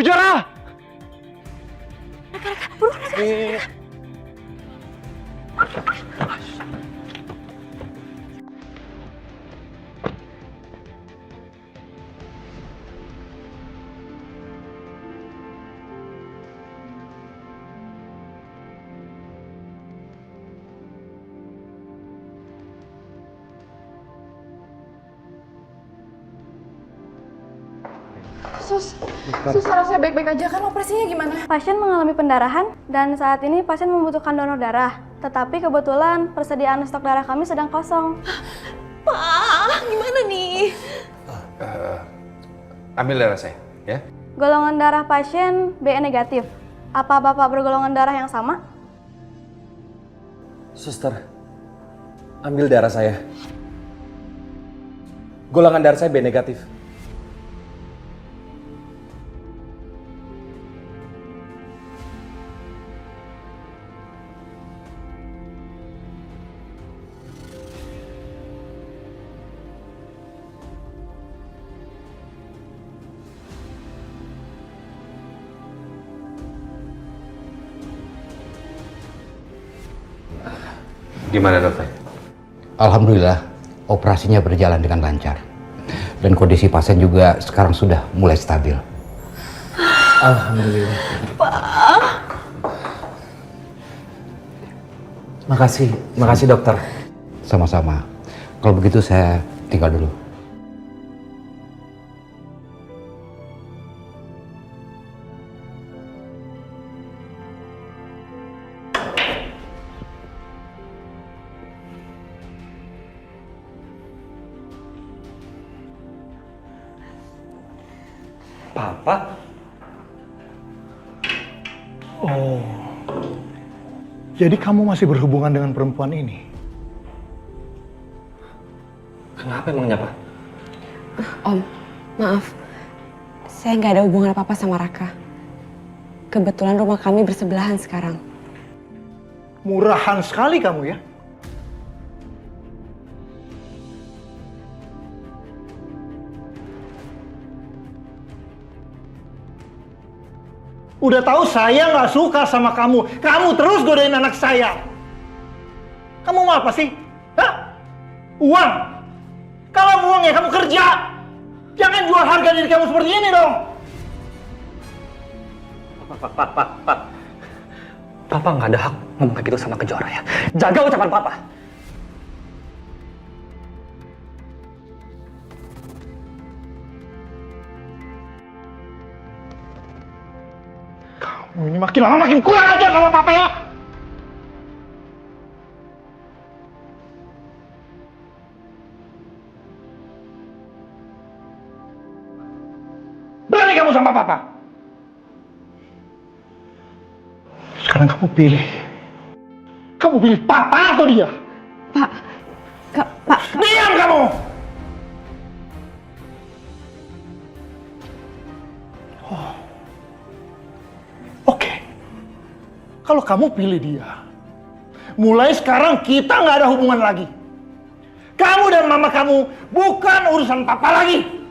Kejora! Raka, buruan Raka. Sus harusnya baik-baik aja kan, operasinya gimana? Pasien mengalami pendarahan dan saat ini pasien membutuhkan donor darah. Tetapi kebetulan persediaan stok darah kami sedang kosong. Pak, gimana nih? Ambil darah saya, ya. Golongan darah pasien BE negatif. Apa Bapak bergolongan darah yang sama? Suster, ambil darah saya. Golongan darah saya B negatif. Gimana dokter? Alhamdulillah, operasinya berjalan dengan lancar. Dan kondisi pasien juga sekarang sudah mulai stabil. Alhamdulillah. Makasih dokter. Sama-sama. Kalau begitu saya tinggal dulu. Papa? Oh, jadi kamu masih berhubungan dengan perempuan ini? Kenapa emangnya, Pak? Om, maaf. Saya nggak ada hubungan apa-apa sama Raka. Kebetulan rumah kami bersebelahan sekarang. Murahan sekali kamu ya. Udah tahu saya nggak suka sama kamu. Kamu terus godain anak saya. Kamu mau apa sih? Hah? Uang? Kalau mau uang ya kamu kerja. Jangan jual harga diri kamu seperti ini dong. Pak. Papa nggak ada hak ngomong kayak gitu sama Kejora ya. Jaga ucapan Papa. Kamu ini makin lama makin kurang aja sama papa ya. Berani kamu sama papa. Sekarang kamu pilih. Kamu pilih papa atau dia? Pak. Diam kamu! Oh. Oke. Kalau kamu pilih dia, mulai sekarang kita nggak ada hubungan lagi. Kamu dan mama kamu bukan urusan papa lagi.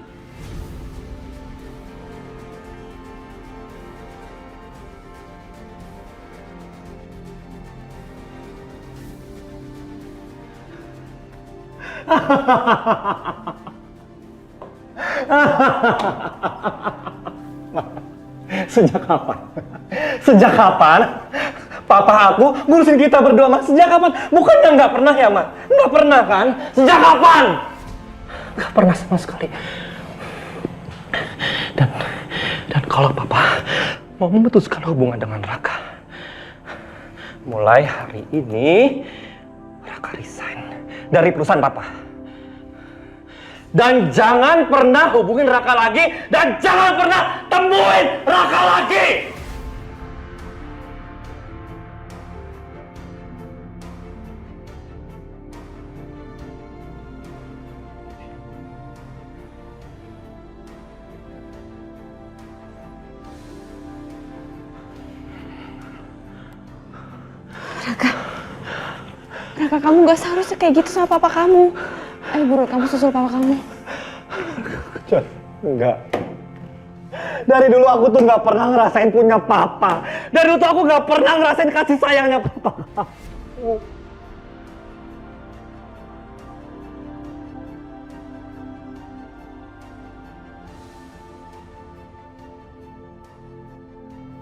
Sejak kapan? Papa aku ngurusin kita berdua, Mas. Sejak kapan? Bukannya nggak pernah ya, Mas? Nggak pernah kan? Sejak kapan? Nggak pernah sama sekali. Dan kalau Papa mau memutuskan hubungan dengan Raka, mulai hari ini Raka resign dari perusahaan Papa. Dan jangan pernah hubungin Raka lagi, dan jangan pernah temuin Raka lagi. Raka, kamu gak seharusnya kayak gitu sama papa kamu. Ayo buruan, kamu susul papa kamu. Enggak. Dari dulu aku tuh nggak pernah ngerasain punya papa. Dari dulu tuh aku nggak pernah ngerasain kasih sayangnya papa.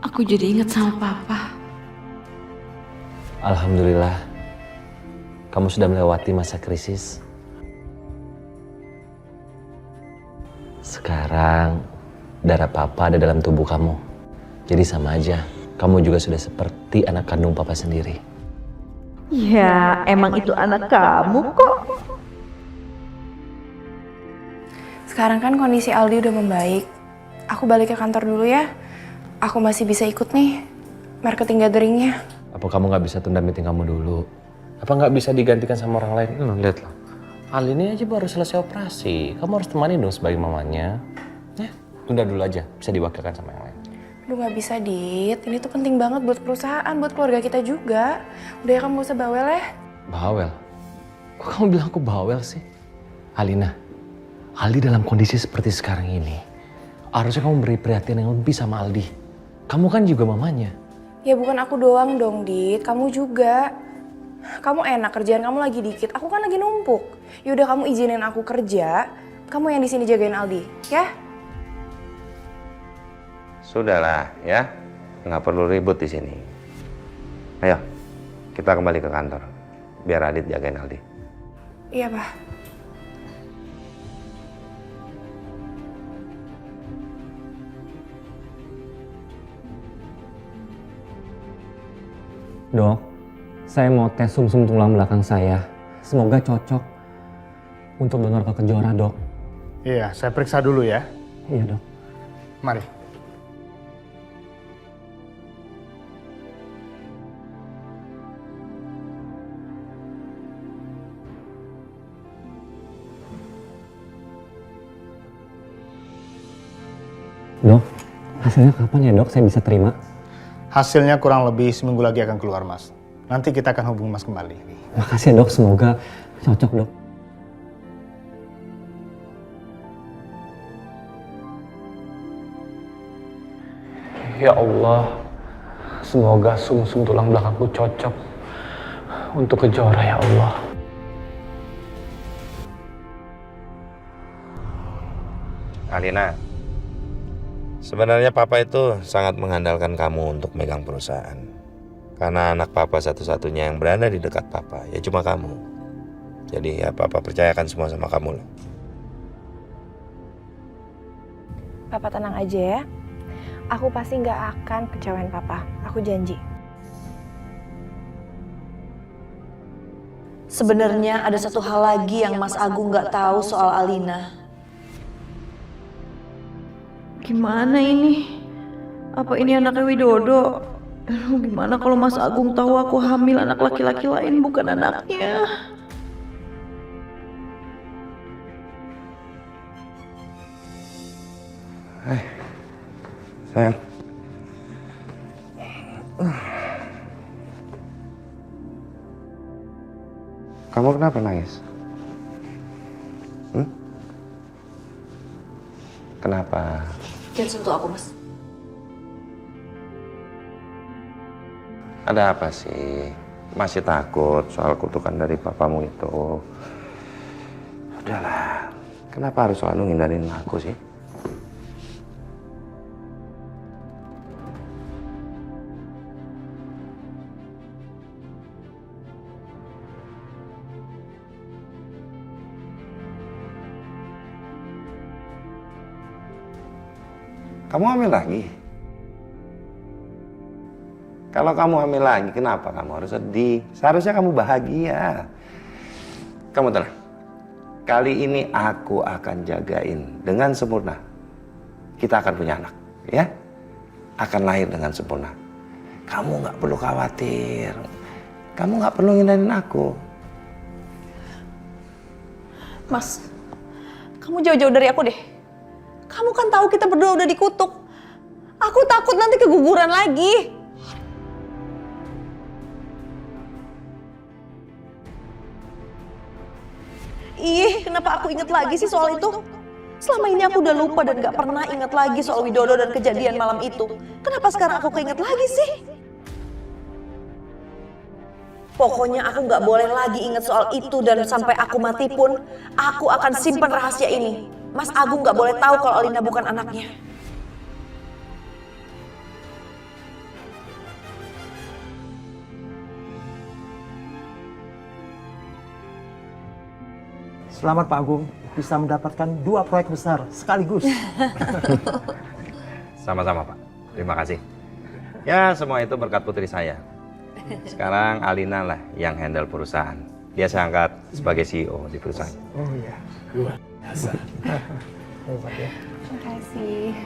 Aku jadi inget sama papa. Alhamdulillah, kamu sudah melewati masa krisis. Sekarang, darah papa ada dalam tubuh kamu. Jadi sama aja, kamu juga sudah seperti anak kandung papa sendiri. Ya, emang itu anak kamu kok. Sekarang kan kondisi Aldi udah membaik. Aku balik ke kantor dulu ya. Aku masih bisa ikut nih marketing gatheringnya. Apa kamu nggak bisa tunda meeting kamu dulu? Apa nggak bisa digantikan sama orang lain? Lihat loh. Ali ini aja baru selesai operasi. Kamu harus temani dong sebagai mamanya. Ya, tunda dulu aja. Bisa diwakilkan sama yang lain. Aduh nggak bisa, Dit. Ini tuh penting banget buat perusahaan, buat keluarga kita juga. Udah ya, kamu gak usah bawel ya. Bawel? Kok kamu bilang aku bawel sih? Alina, Aldi dalam kondisi seperti sekarang ini, harusnya kamu beri perhatian yang lebih sama Aldi. Kamu kan juga mamanya. Ya bukan aku doang dong, Dit. Kamu juga. Kamu enak, kerjaan kamu lagi dikit. Aku kan lagi numpuk. Yaudah kamu izinin aku kerja. Kamu yang di sini jagain Aldi, ya? Sudahlah ya, nggak perlu ribut di sini. Ayo, kita kembali ke kantor. Biar Adit jagain Aldi. Iya, Pak. Dok, saya mau tes sumsum tulang belakang saya. Semoga cocok untuk donor ke Kejora, Dok. Iya, saya periksa dulu ya. Iya, Dok. Mari. Dok, hasilnya kapan ya, Dok? Saya bisa terima? Hasilnya kurang lebih seminggu lagi akan keluar, Mas. Nanti kita akan hubungi Mas kembali. Makasih ya, Dok. Semoga cocok, Dok. Ya Allah, semoga sumsum tulang belakangku cocok untuk Kejora, ya Allah. Alina, sebenarnya papa itu sangat mengandalkan kamu untuk megang perusahaan. Karena anak papa satu-satunya yang berada di dekat papa, ya cuma kamu. Jadi ya papa percayakan semua sama kamu loh. Papa tenang aja ya. Aku pasti nggak akan kecewain papa. Aku janji. Sebenarnya ada satu hal lagi yang Mas Agung nggak tahu soal Alina. Gimana ini? Apa ini anaknya Widodo? Gimana kalau Mas Agung tahu aku hamil anak laki-laki lain bukan anaknya? Sayang. Kamu kenapa nangis? Kenapa? Jangan sentuh aku, Mas. Ada apa sih? Masih takut soal kutukan dari papamu itu? Udahlah, kenapa harus selalu ngindarin aku sih? Kamu hamil lagi? Kalau kamu hamil lagi, kenapa kamu harus sedih? Seharusnya kamu bahagia. Kamu tenang. Kali ini aku akan jagain dengan sempurna. Kita akan punya anak, ya? Akan lahir dengan sempurna. Kamu nggak perlu khawatir. Kamu nggak perlu ngindarin aku. Mas, kamu jauh-jauh dari aku deh. Kamu kan tahu kita berdua udah dikutuk. Aku takut nanti keguguran lagi. Ih, kenapa aku inget lagi sih soal itu? Selama ini aku udah lupa dan gak pernah ingat lagi soal Widodo dan kejadian malam itu. Kenapa sekarang aku keinget lagi sih? Pokoknya aku gak boleh lagi ingat soal itu dan sampai aku mati pun, aku akan simpan rahasia ini. Mas Agung gak boleh tahu kalau Alina bukan anaknya. Selamat Pak Agung, bisa mendapatkan 2 proyek besar sekaligus. Sama-sama Pak, terima kasih. Ya semua itu berkat putri saya. Sekarang Alina lah yang handle perusahaan. Dia saya angkat sebagai CEO di perusahaan. Oh iya, luar biasa. Hebat ya. Terima kasih.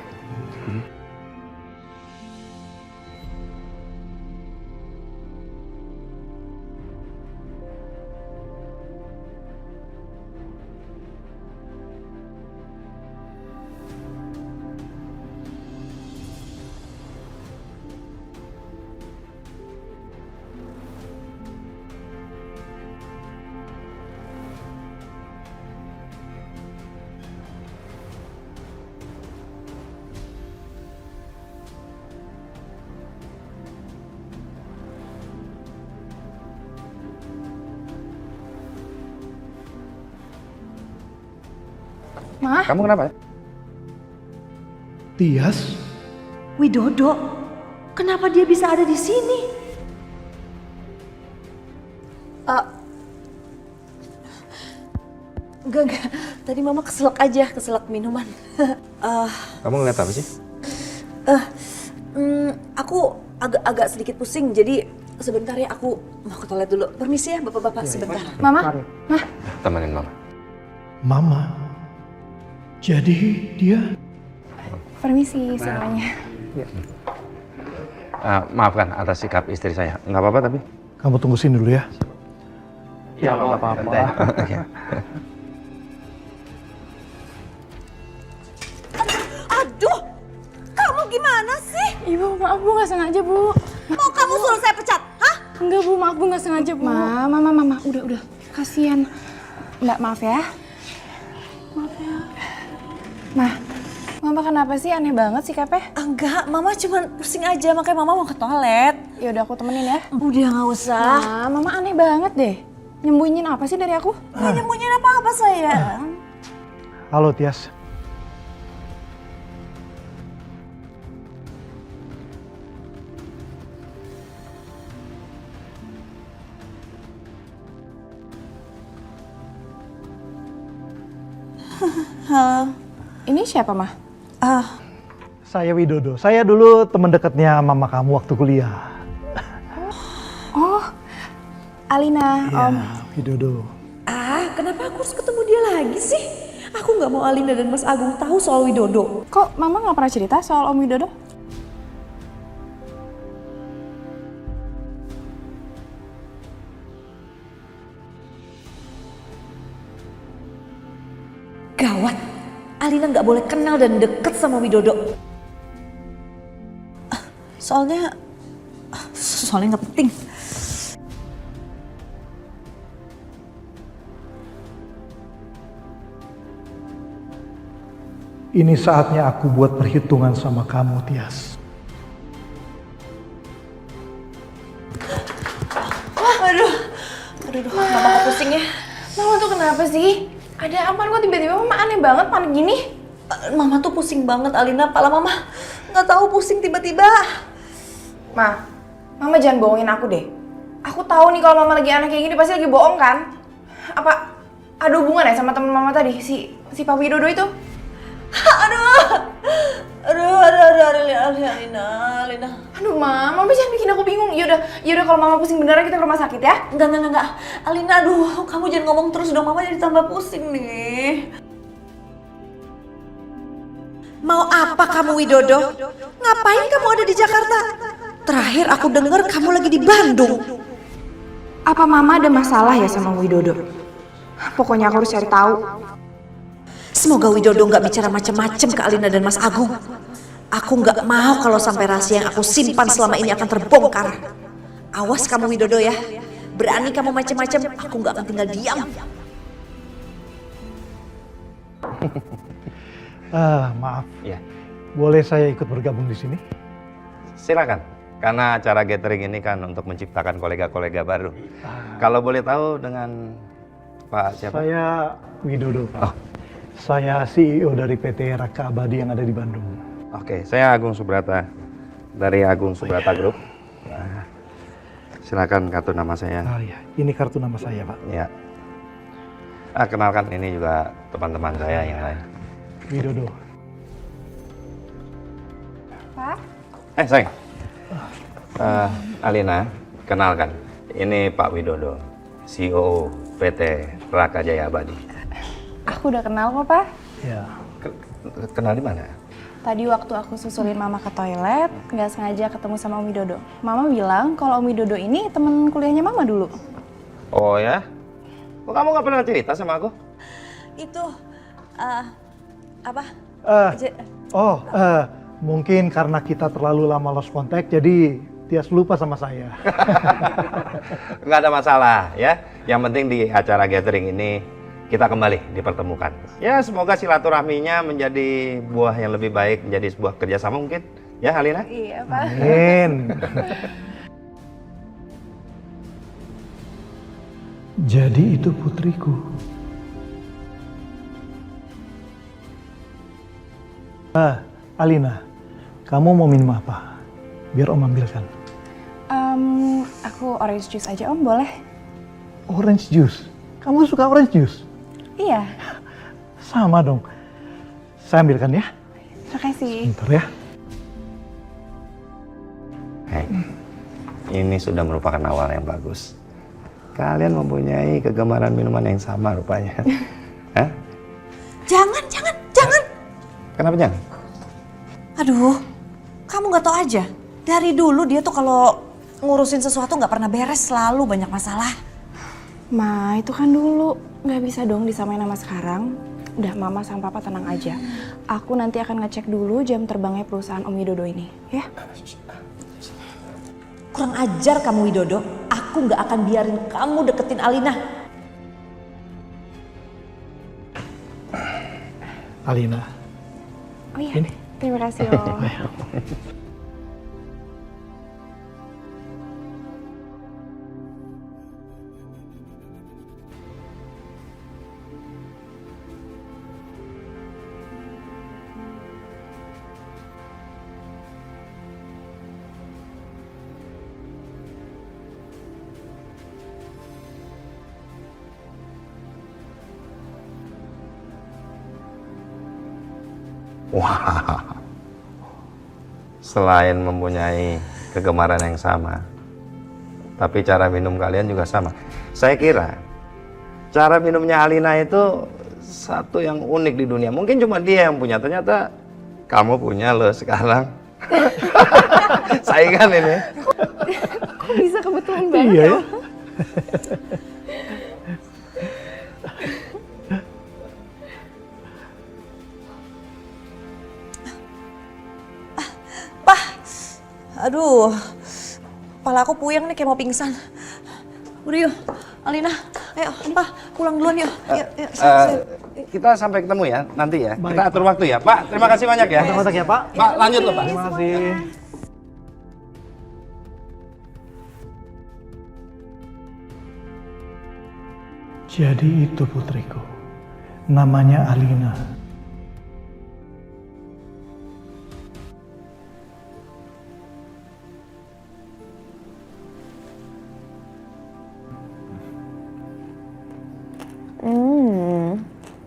Ma? Kamu kenapa? Tias? Widodo, kenapa dia bisa ada di sini? Enggak. Tadi mama keselak aja, keselak minuman. Kamu ngeliat apa sih? Aku agak sedikit pusing, jadi sebentar ya aku mau ke toilet dulu. Permisi ya bapak-bapak, sebentar. Mama? Ma? Temenin Mama. Mama? Jadi dia? Permisi semuanya. Maafkan atas sikap istri saya. Nggak apa-apa tapi? Kamu tunggu sini dulu ya. Ya nggak apa-apa. Oke. Aduh, kamu gimana sih? Ibu, maaf Bu, nggak sengaja Bu. Mau kamu suruh saya pecat? Hah? Enggak Bu, maaf Bu, nggak sengaja Bu. Mama, udah. Kasian. Mbak, maaf ya. Mama kenapa sih aneh banget sikapnya? Enggak, mama cuma pusing aja, makanya mama mau ke toilet. Ya udah aku temenin ya. Udah nggak usah. Mama aneh banget deh. Nyembunyiin apa sih dari aku? Nggak nyembunyiin apa-apa sayang. Halo Tias. Halo. Ini siapa, Mah? Saya Widodo. Saya dulu teman dekatnya mama kamu waktu kuliah. Oh, Alina, Iya, Widodo. Kenapa aku harus ketemu dia lagi sih? Aku nggak mau Alina dan Mas Agung tahu soal Widodo. Kok Mama nggak pernah cerita soal Om Widodo? Gawat, Alina nggak boleh kenal dan deket sama Widodo. Soalnya nggak penting. Ini saatnya aku buat perhitungan sama kamu, Tias. Aduh, mama pusing ya. Mama tuh kenapa sih? Ada apa kok tiba-tiba Mama aneh banget panik gini? Mama tuh pusing banget, Alina. Pala mama nggak tahu pusing tiba-tiba. Mama jangan bohongin aku deh. Aku tahu nih kalau Mama lagi aneh kayak gini pasti lagi bohong kan? Apa ada hubungan ya sama teman Mama tadi si Pak Widodo itu? Aduh, Alina. Aduh Mama jangan bikin aku bingung. Yaudah kalau Mama pusing beneran kita ke rumah sakit ya? Enggak. Alina, aduh, kamu jangan ngomong terus dong. Mama jadi tambah pusing nih. Mau apa kamu, Widodo? Ngapain kamu ada di Jakarta? Terakhir aku dengar kamu lagi di Bandung. Apa Mama ada masalah ya sama Widodo? Pokoknya aku harus cari tahu. Semoga Widodo nggak bicara macam-macam ke Alina dan Mas Agung. Aku nggak mau kalau sampai rahasia yang aku simpan selama ini akan terbongkar. Awas kamu Widodo ya. Berani kamu macam-macam, aku nggak akan tinggal diam. Maaf, Ya, boleh saya ikut bergabung di sini? silakan. Karena acara gathering ini kan untuk menciptakan kolega-kolega baru. Kalau boleh tahu dengan Pak siapa? Saya Widodo, Pak. Oh. Saya CEO dari PT Raka Abadi yang ada di Bandung. Oke, saya Agung Subrata dari Agung Subrata Group. Nah, silakan kartu nama saya. Iya, ini kartu nama saya, Pak. Ya. Kenalkan ini juga teman-teman saya yang lain. Widodo. Pak? Sayang. Alina, kenalkan. Ini Pak Widodo, CEO PT Raka Jaya Abadi. Aku udah kenal kok, Pak. Ya. Kenal di mana? Tadi waktu aku susulin Mama ke toilet, nggak sengaja ketemu sama Om Widodo. Mama bilang kalau Om Widodo ini teman kuliahnya Mama dulu. Oh ya? Kok kamu nggak pernah cerita sama aku? Itu apa? Mungkin karena kita terlalu lama lost contact, jadi Tias lupa sama saya. Nggak ada masalah ya. Yang penting di acara gathering ini kita kembali dipertemukan. Ya semoga silaturahminya menjadi buah yang lebih baik, menjadi sebuah kerjasama mungkin. Ya Alina? Iya, Pak. Amin. Jadi itu putriku. Alina, kamu mau minum apa? Biar Om ambilkan. Aku orange juice aja, Om, boleh? Orange juice? Kamu suka orange juice? Iya. Sama dong. Saya ambilkan ya. Makasih. Bentar ya. Hei, ini sudah merupakan awal yang bagus. Kalian mempunyai kegemaran minuman yang sama rupanya. Hah? Jangan. Kenapa jangan? Aduh, kamu nggak tahu aja. Dari dulu dia tuh kalau ngurusin sesuatu nggak pernah beres, selalu banyak masalah. Ma, itu kan dulu. Nggak bisa dong disamain sama sekarang. Udah, Mama sama Papa tenang aja. Aku nanti akan ngecek dulu jam terbangnya perusahaan Om Widodo ini, ya? Kurang ajar kamu Widodo. Aku nggak akan biarin kamu deketin Alina. Alina. Oh iya, Ini. terima kasih, Om. Wah, selain mempunyai kegemaran yang sama, tapi cara minum kalian juga sama. Saya kira cara minumnya Alina itu satu yang unik di dunia. Mungkin cuma dia yang punya, ternyata kamu punya loh sekarang. Saingan ini. Kok bisa kebetulan banget Iya ya. Aduh, kepala aku puyeng nih kayak mau pingsan. Udah yuk, Alina, ayo Pak, pulang duluan yuk. Yuk, Kita sampai ketemu ya nanti ya. Baik, Kita atur waktu ya, Pak. Terima kasih banyak ya. Kontak ya Pak. Pak, lanjut loh Pak. Terima kasih. Jadi itu putriku. Namanya Alina.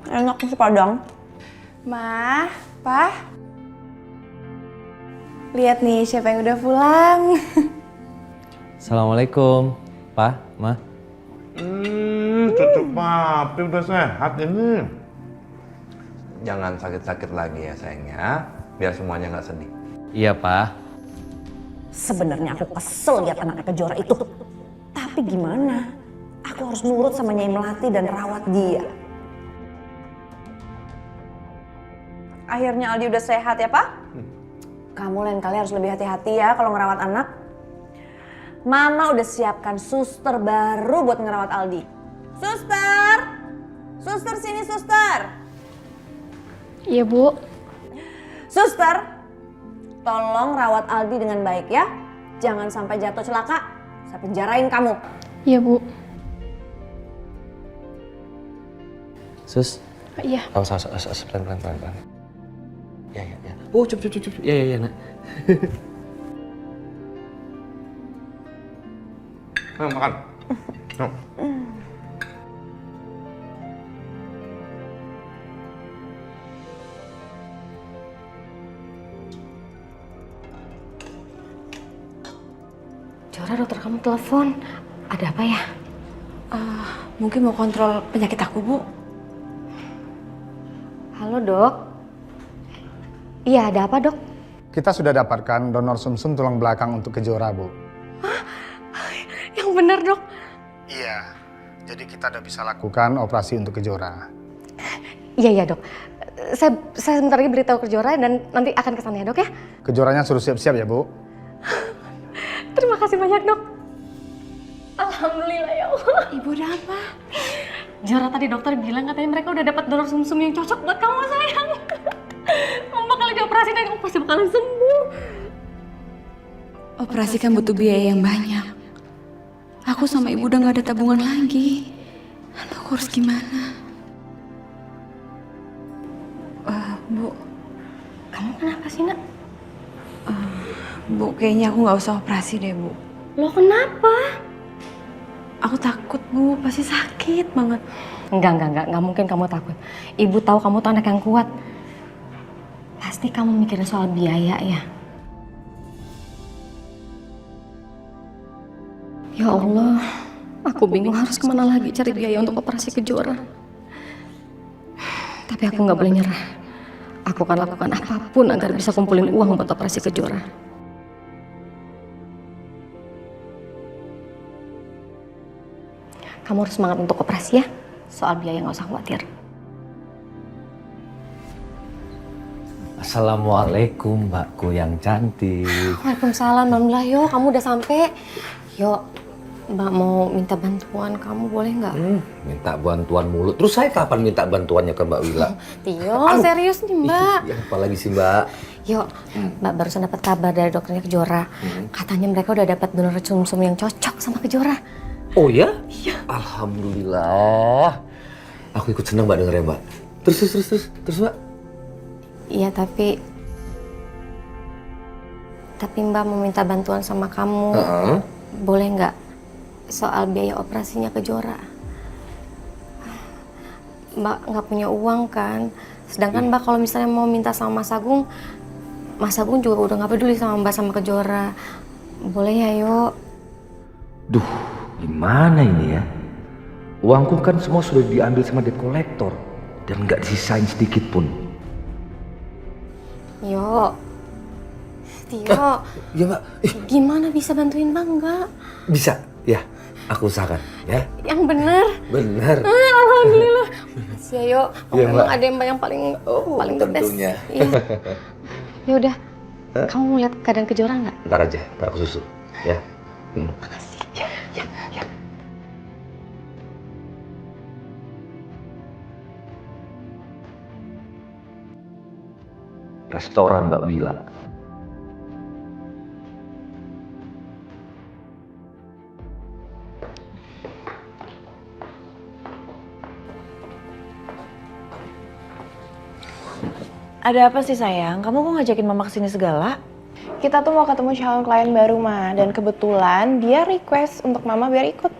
Enak nasi Padang. Ma, Pa. Lihat nih siapa yang udah pulang. Assalamualaikum, Pak, Ma. Cucu papi udah sehat ini. Jangan sakit-sakit lagi ya sayangnya, biar semuanya nggak sedih. Iya, Pak. Sebenarnya aku kesel lihat anaknya Kejora itu. Tapi gimana? Aku harus nurut sama Nyai Melati dan rawat dia. Akhirnya Aldi udah sehat ya, Pak? Kamu lain kali harus lebih hati-hati ya kalau ngerawat anak. Mama udah siapkan suster baru buat ngerawat Aldi. Suster! Suster sini, suster! Iya, Bu. Suster, tolong rawat Aldi dengan baik ya. Jangan sampai jatuh celaka, saya penjarain kamu. Iya, Bu. Sus. Iya. Awas, pelan. Ya. Oh, cup. Ya, nak. Nah, makan. No. Jora, dokter kamu telepon. Ada apa ya? Mungkin mau kontrol penyakit aku, Bu. Halo, Dok. Iya, ada apa, Dok? Kita sudah dapatkan donor sumsum tulang belakang untuk Kejora, Bu. Yang benar, Dok. Iya, jadi kita udah bisa lakukan operasi untuk Kejora. Iya, Dok. Saya sebentar lagi beritahu ke Jora dan nanti akan ke sana ya, Dok ya. Kejoranya suruh siap-siap ya, Bu. Terima kasih banyak, Dok. Alhamdulillah ya Allah. Ibu ada apa? Jora, tadi dokter bilang katanya mereka udah dapat donor sumsum yang cocok buat kamu, sayang. Kamu bakal dioperasi dan kamu pasti bakalan sembuh. Operasi kan butuh biaya yang banyak. Aku sama ibu udah gak ada tabungan lagi. Lalu aku harus gimana? Bu, kamu kenapa sih, Nak? Bu, kayaknya aku gak usah operasi deh, Bu. Lo kenapa? Aku takut, Bu. Pasti sakit banget. Enggak mungkin kamu takut. Ibu tahu kamu tuh anak yang kuat. Pasti kamu mikirin soal biaya ya. Ya Allah, aku bingung harus kemana lagi cari biaya untuk operasi Kejora. Tapi aku nggak boleh nyerah. Aku akan lakukan apapun agar bisa kumpulin uang buat operasi Kejora. Kamu harus semangat untuk operasi ya. Soal biaya nggak usah khawatir. Assalamualaikum, Mbakku yang cantik. Waalaikumsalam, alhamdulillah. Yo, kamu udah sampai. Yo, Mbak mau minta bantuan kamu, boleh nggak? Minta bantuan mulu. Terus saya kapan minta bantuannya ke Mbak Wila? Tio, serius nih Mbak. Ya, apalagi sih Mbak? Yo, Mbak barusan dapat kabar dari dokternya Kejora. Katanya mereka udah dapat donor sumsum yang cocok sama Kejora. Oh ya? Iya. Alhamdulillah. Aku ikut senang Mbak dengernya Mbak. Terus Mbak? Iya, tapi Mbak mau minta bantuan sama kamu. Boleh nggak? Soal biaya operasinya Kejora. Mbak nggak punya uang kan? Sedangkan Mbak kalau misalnya mau minta sama Mas Agung juga udah nggak peduli sama Mbak sama Kejora. Boleh ya, yuk? Duh, gimana ini ya? Uangku kan semua sudah diambil sama debt collector dan nggak disisain sedikit pun. Yo, Tio. Ya Mbak. Gimana bisa bantuin Mbak nggak? Bisa, ya. Aku usahakan, ya. Yang bener. Bener. Alhamdulillah. Makasih ya, Yo. Iya, Memang Mbak. ada Mbak yang paling the best. Tentunya. Iya. Ya udah. Kamu mau lihat keadaan Kejora nggak? Ntar aja, ntar aku susul, ya. Makasih. Ya. Restoran Mbak Wila. Ada apa sih sayang? Kamu kok ngajakin mama kesini segala? Kita tuh mau ketemu calon klien baru, Ma. Dan kebetulan dia request untuk mama biar ikut.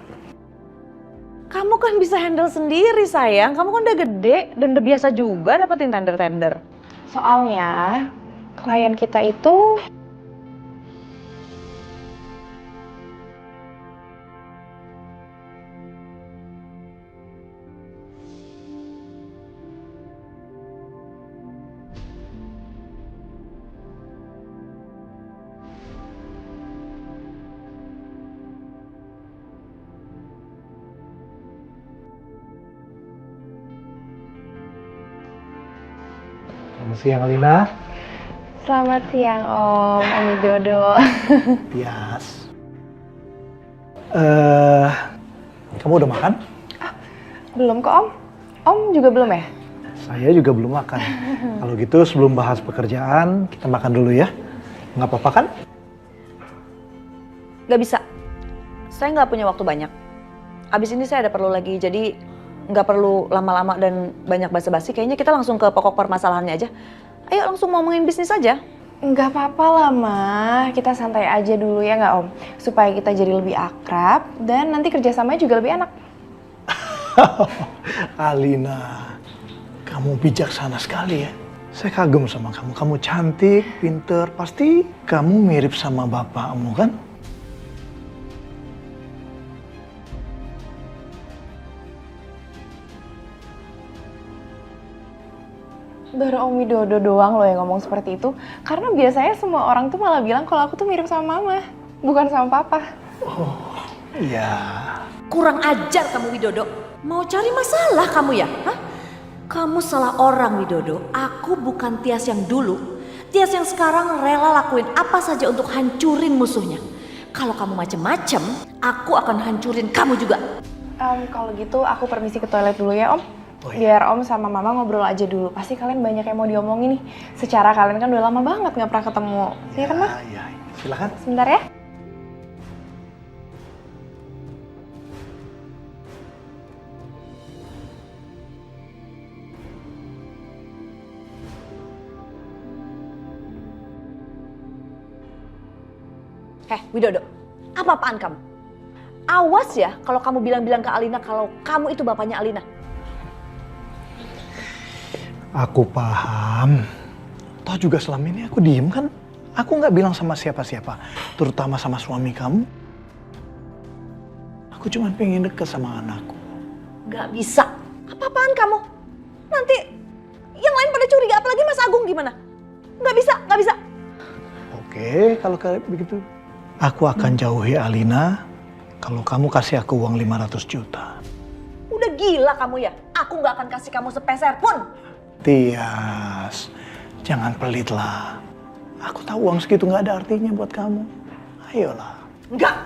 Kamu kan bisa handle sendiri sayang, kamu kan udah gede dan udah biasa juga dapetin tender-tender. Soalnya klien kita itu Selamat siang Alina. Selamat siang Om Widodo. Tias. Kamu udah makan? Belum kok Om. Om juga belum ya? Saya juga belum makan. Kalau gitu sebelum bahas pekerjaan, kita makan dulu ya. Nggak apa-apa kan? Gak bisa. Saya nggak punya waktu banyak. Abis ini saya ada perlu lagi, jadi nggak perlu lama-lama dan banyak basa-basi. Kayaknya kita langsung ke pokok permasalahannya aja. Ayo langsung ngomongin bisnis aja. Nggak apa-apa lah, Ma. Kita santai aja dulu ya nggak, Om? Supaya kita jadi lebih akrab dan nanti kerjasamanya juga lebih enak. Alina, kamu bijaksana sekali ya. Saya kagum sama kamu. Kamu cantik, pinter. Pasti kamu mirip sama bapakmu kan? Baru Om Widodo doang loh yang ngomong seperti itu. Karena biasanya semua orang tuh malah bilang kalau aku tuh mirip sama Mama, bukan sama Papa. Oh, iya. Kurang ajar kamu Widodo. Mau cari masalah kamu ya? Hah? Kamu salah orang Widodo. Aku bukan Tias yang dulu. Tias yang sekarang rela lakuin apa saja untuk hancurin musuhnya. Kalau kamu macem-macem, aku akan hancurin kamu juga. Kalau gitu aku permisi ke toilet dulu ya, Om. Oh, iya. Biar Om sama Mama ngobrol aja dulu. Pasti kalian banyak yang mau diomongin nih. Secara kalian kan udah lama banget nggak pernah ketemu. Iya kan, Ma? Iya, silakan. Sebentar ya. Widodo, apa-apaan kamu? Awas ya kalau kamu bilang-bilang ke Alina kalau kamu itu bapaknya Alina. Aku paham. Toh juga selama ini aku diem kan. Aku nggak bilang sama siapa-siapa. Terutama sama suami kamu. Aku cuma pengen deket sama anakku. Gak bisa. Apa-apaan kamu? Nanti yang lain pada curiga. Apalagi Mas Agung gimana? Gak bisa, gak bisa. Oke, kalau kayak begitu. Aku akan jauhi Alina kalau kamu kasih aku uang 500 juta. Udah gila kamu ya? Aku gak akan kasih kamu sepeser pun. Tias, jangan pelit lah. Aku tahu uang segitu gak ada artinya buat kamu. Ayolah. Enggak.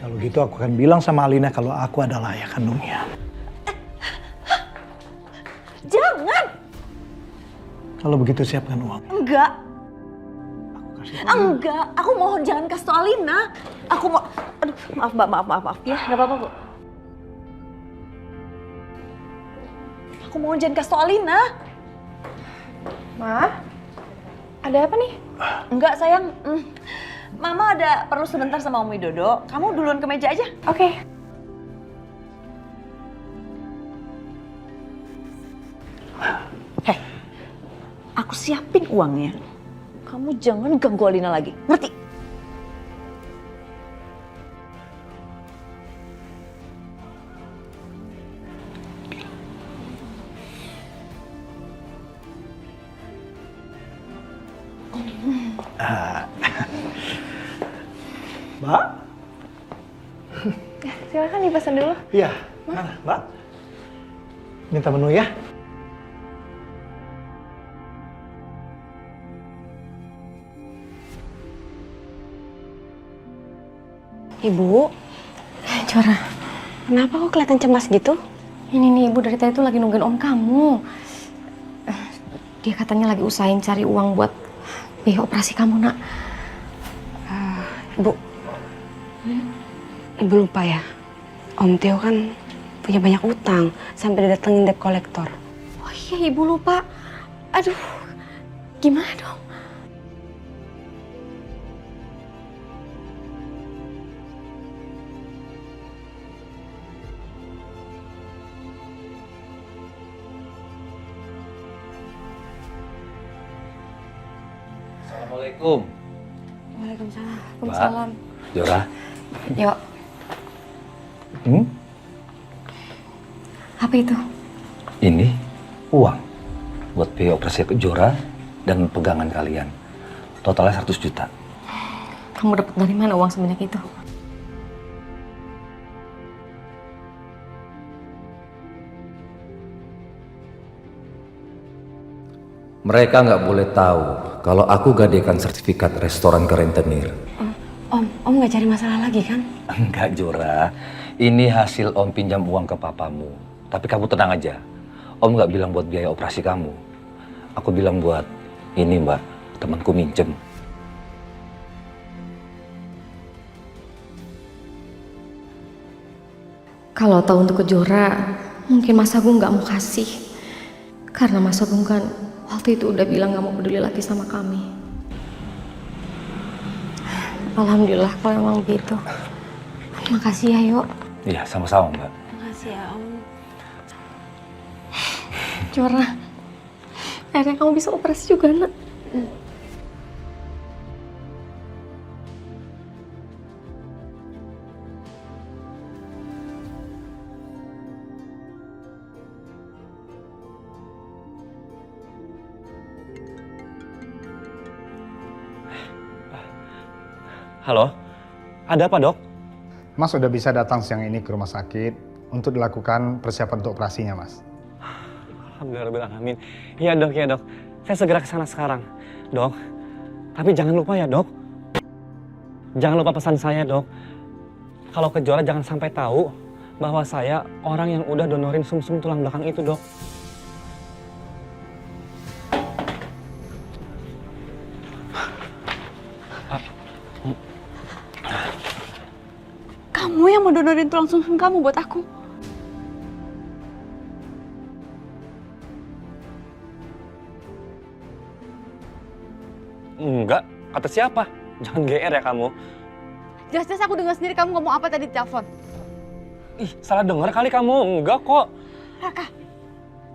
Kalau gitu aku akan bilang sama Alina kalau aku adalah ayah kandungnya. Jangan. Kalau begitu siapkan uang. Enggak. Enggak, aku mohon jangan kasih tau Alina. Aku mau, aduh maaf Mbak, maaf. Ya gak apa-apa Bu. Aku mohon jangan kasih tau Alina. Ma, ada apa nih? Enggak sayang, Mama ada perlu sebentar sama Om Widodo. Kamu duluan ke meja aja. Oke. Hei, aku siapin uangnya. Kamu jangan ganggu Alina lagi, ngerti? Mbak? Silakan dipesan dulu. Iya, mana Mbak? Minta menu ya? Ibu, Jora, kenapa kok kelihatan cemas gitu? ini nih Ibu dari tadi tuh lagi nungguin Om kamu. Dia katanya lagi usahain cari uang buat biaya operasi kamu, Nak. Ibu lupa ya, Om Tio kan punya banyak utang sampai didatengin debt collector. Oh iya, Ibu lupa. Aduh, gimana dong? Assalamualaikum. Waalaikumsalam. Waalaikumsalam. Jora. Yuk. Apa itu? Ini uang buat biaya operasi Jora dan pegangan kalian. Totalnya 100 juta. Kamu dapat dari mana uang sebanyak itu? Mereka nggak boleh tahu kalau aku gadekan sertifikat restoran ke rentenir. Om nggak cari masalah lagi kan? Enggak, Jora. Ini hasil Om pinjam uang ke papamu. Tapi kamu tenang aja. Om nggak bilang buat biaya operasi kamu. Aku bilang buat ini, Mbak. Temanku minjem. Kalau tahu untuk Kejora, mungkin Mas Agung nggak mau kasih. Karena Mas Agung kan waktu itu udah bilang nggak mau peduli lagi sama kami. Alhamdulillah kalau emang begitu. Makasih ya, Yuk. Iya, sama-sama, Mbak. Makasih ya Om. Jora, akhirnya kamu bisa operasi juga, Nak. Halo, ada apa, Dok? Mas sudah bisa datang siang ini ke rumah sakit untuk dilakukan persiapan untuk operasinya, Mas. Alhamdulillah. Iya, Dok, ya, Dok. Saya segera ke sana sekarang. Dok, tapi jangan lupa ya, Dok. Jangan lupa pesan saya, Dok. Kalau Kejora jangan sampai tahu bahwa saya orang yang udah donorin sumsum tulang belakang itu, Dok. Kamu yang mau donorin tulang sumsum kamu buat aku? Enggak, kata siapa? Jangan GR ya kamu. Jelas-jelas aku dengar sendiri kamu ngomong apa tadi di telepon. Ih, salah dengar kali kamu. Enggak kok. Raka,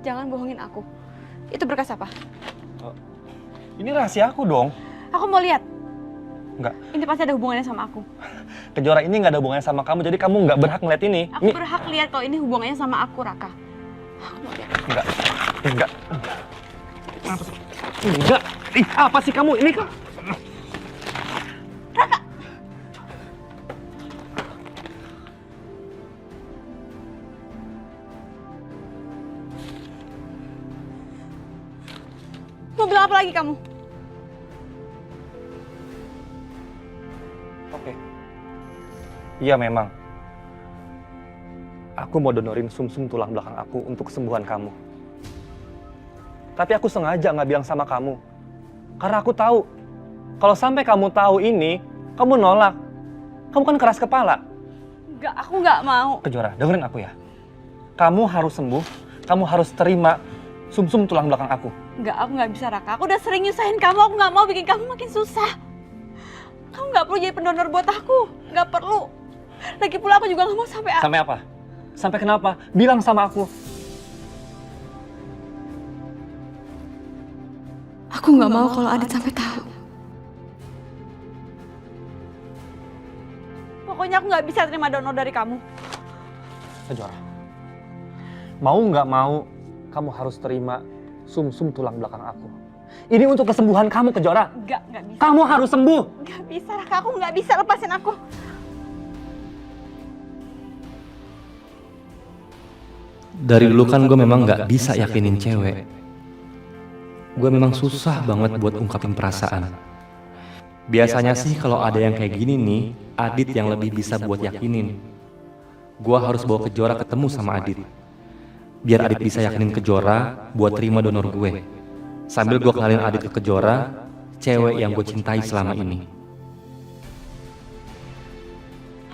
jangan bohongin aku. Itu berkas apa? Ini rahasia aku dong. Aku mau lihat. Enggak. Ini pasti ada hubungannya sama aku. Kejora ini nggak ada hubungannya sama kamu, jadi kamu nggak berhak ngeliat ini. Aku berhak lihat kalau ini hubungannya sama aku, Raka. Aku mau lihat. Enggak. Enggak. Ih, apa sih kamu? Ini kan. Raka. Mau bilang apa lagi kamu? Oke. Iya memang. Aku mau donorin sumsum tulang belakang aku untuk kesembuhan kamu. Tapi aku sengaja nggak bilang sama kamu. Karena aku tahu, kalau sampai kamu tahu ini, kamu nolak. Kamu kan keras kepala. Enggak, aku nggak mau. Kejora, dengerin aku ya. Kamu harus sembuh, kamu harus terima sumsum tulang belakang aku. Enggak, aku nggak bisa, Raka. Aku udah sering nyusahin kamu, aku nggak mau bikin kamu makin susah. Kamu nggak perlu jadi pendonor buat aku, nggak perlu. Lagi pula aku juga nggak mau sampai... Sampai apa? Sampai kenapa? Bilang sama aku. Aku nggak mau kalau Adit sampai tahu. Pokoknya aku nggak bisa terima donor dari kamu. Kejora, mau nggak mau, kamu harus terima sumsum tulang belakang aku. Ini untuk kesembuhan kamu, Kejora. Nggak bisa. Kamu harus sembuh. Nggak bisa, Raka. Aku nggak bisa, lepasin aku. Dari dulu kan gue memang gak bisa yakinin cewek. Gue memang susah banget buat ungkapin perasaan. Biasanya sih kalau ada yang kayak gini nih, Adit yang lebih bisa buat yakinin. Gue harus bawa Kejora ketemu sama Adit. Biar Adit bisa yakinin Kejora buat terima donor gue. Sambil gue kenalin Adit ke Kejora, cewek yang gue cintai selama ini.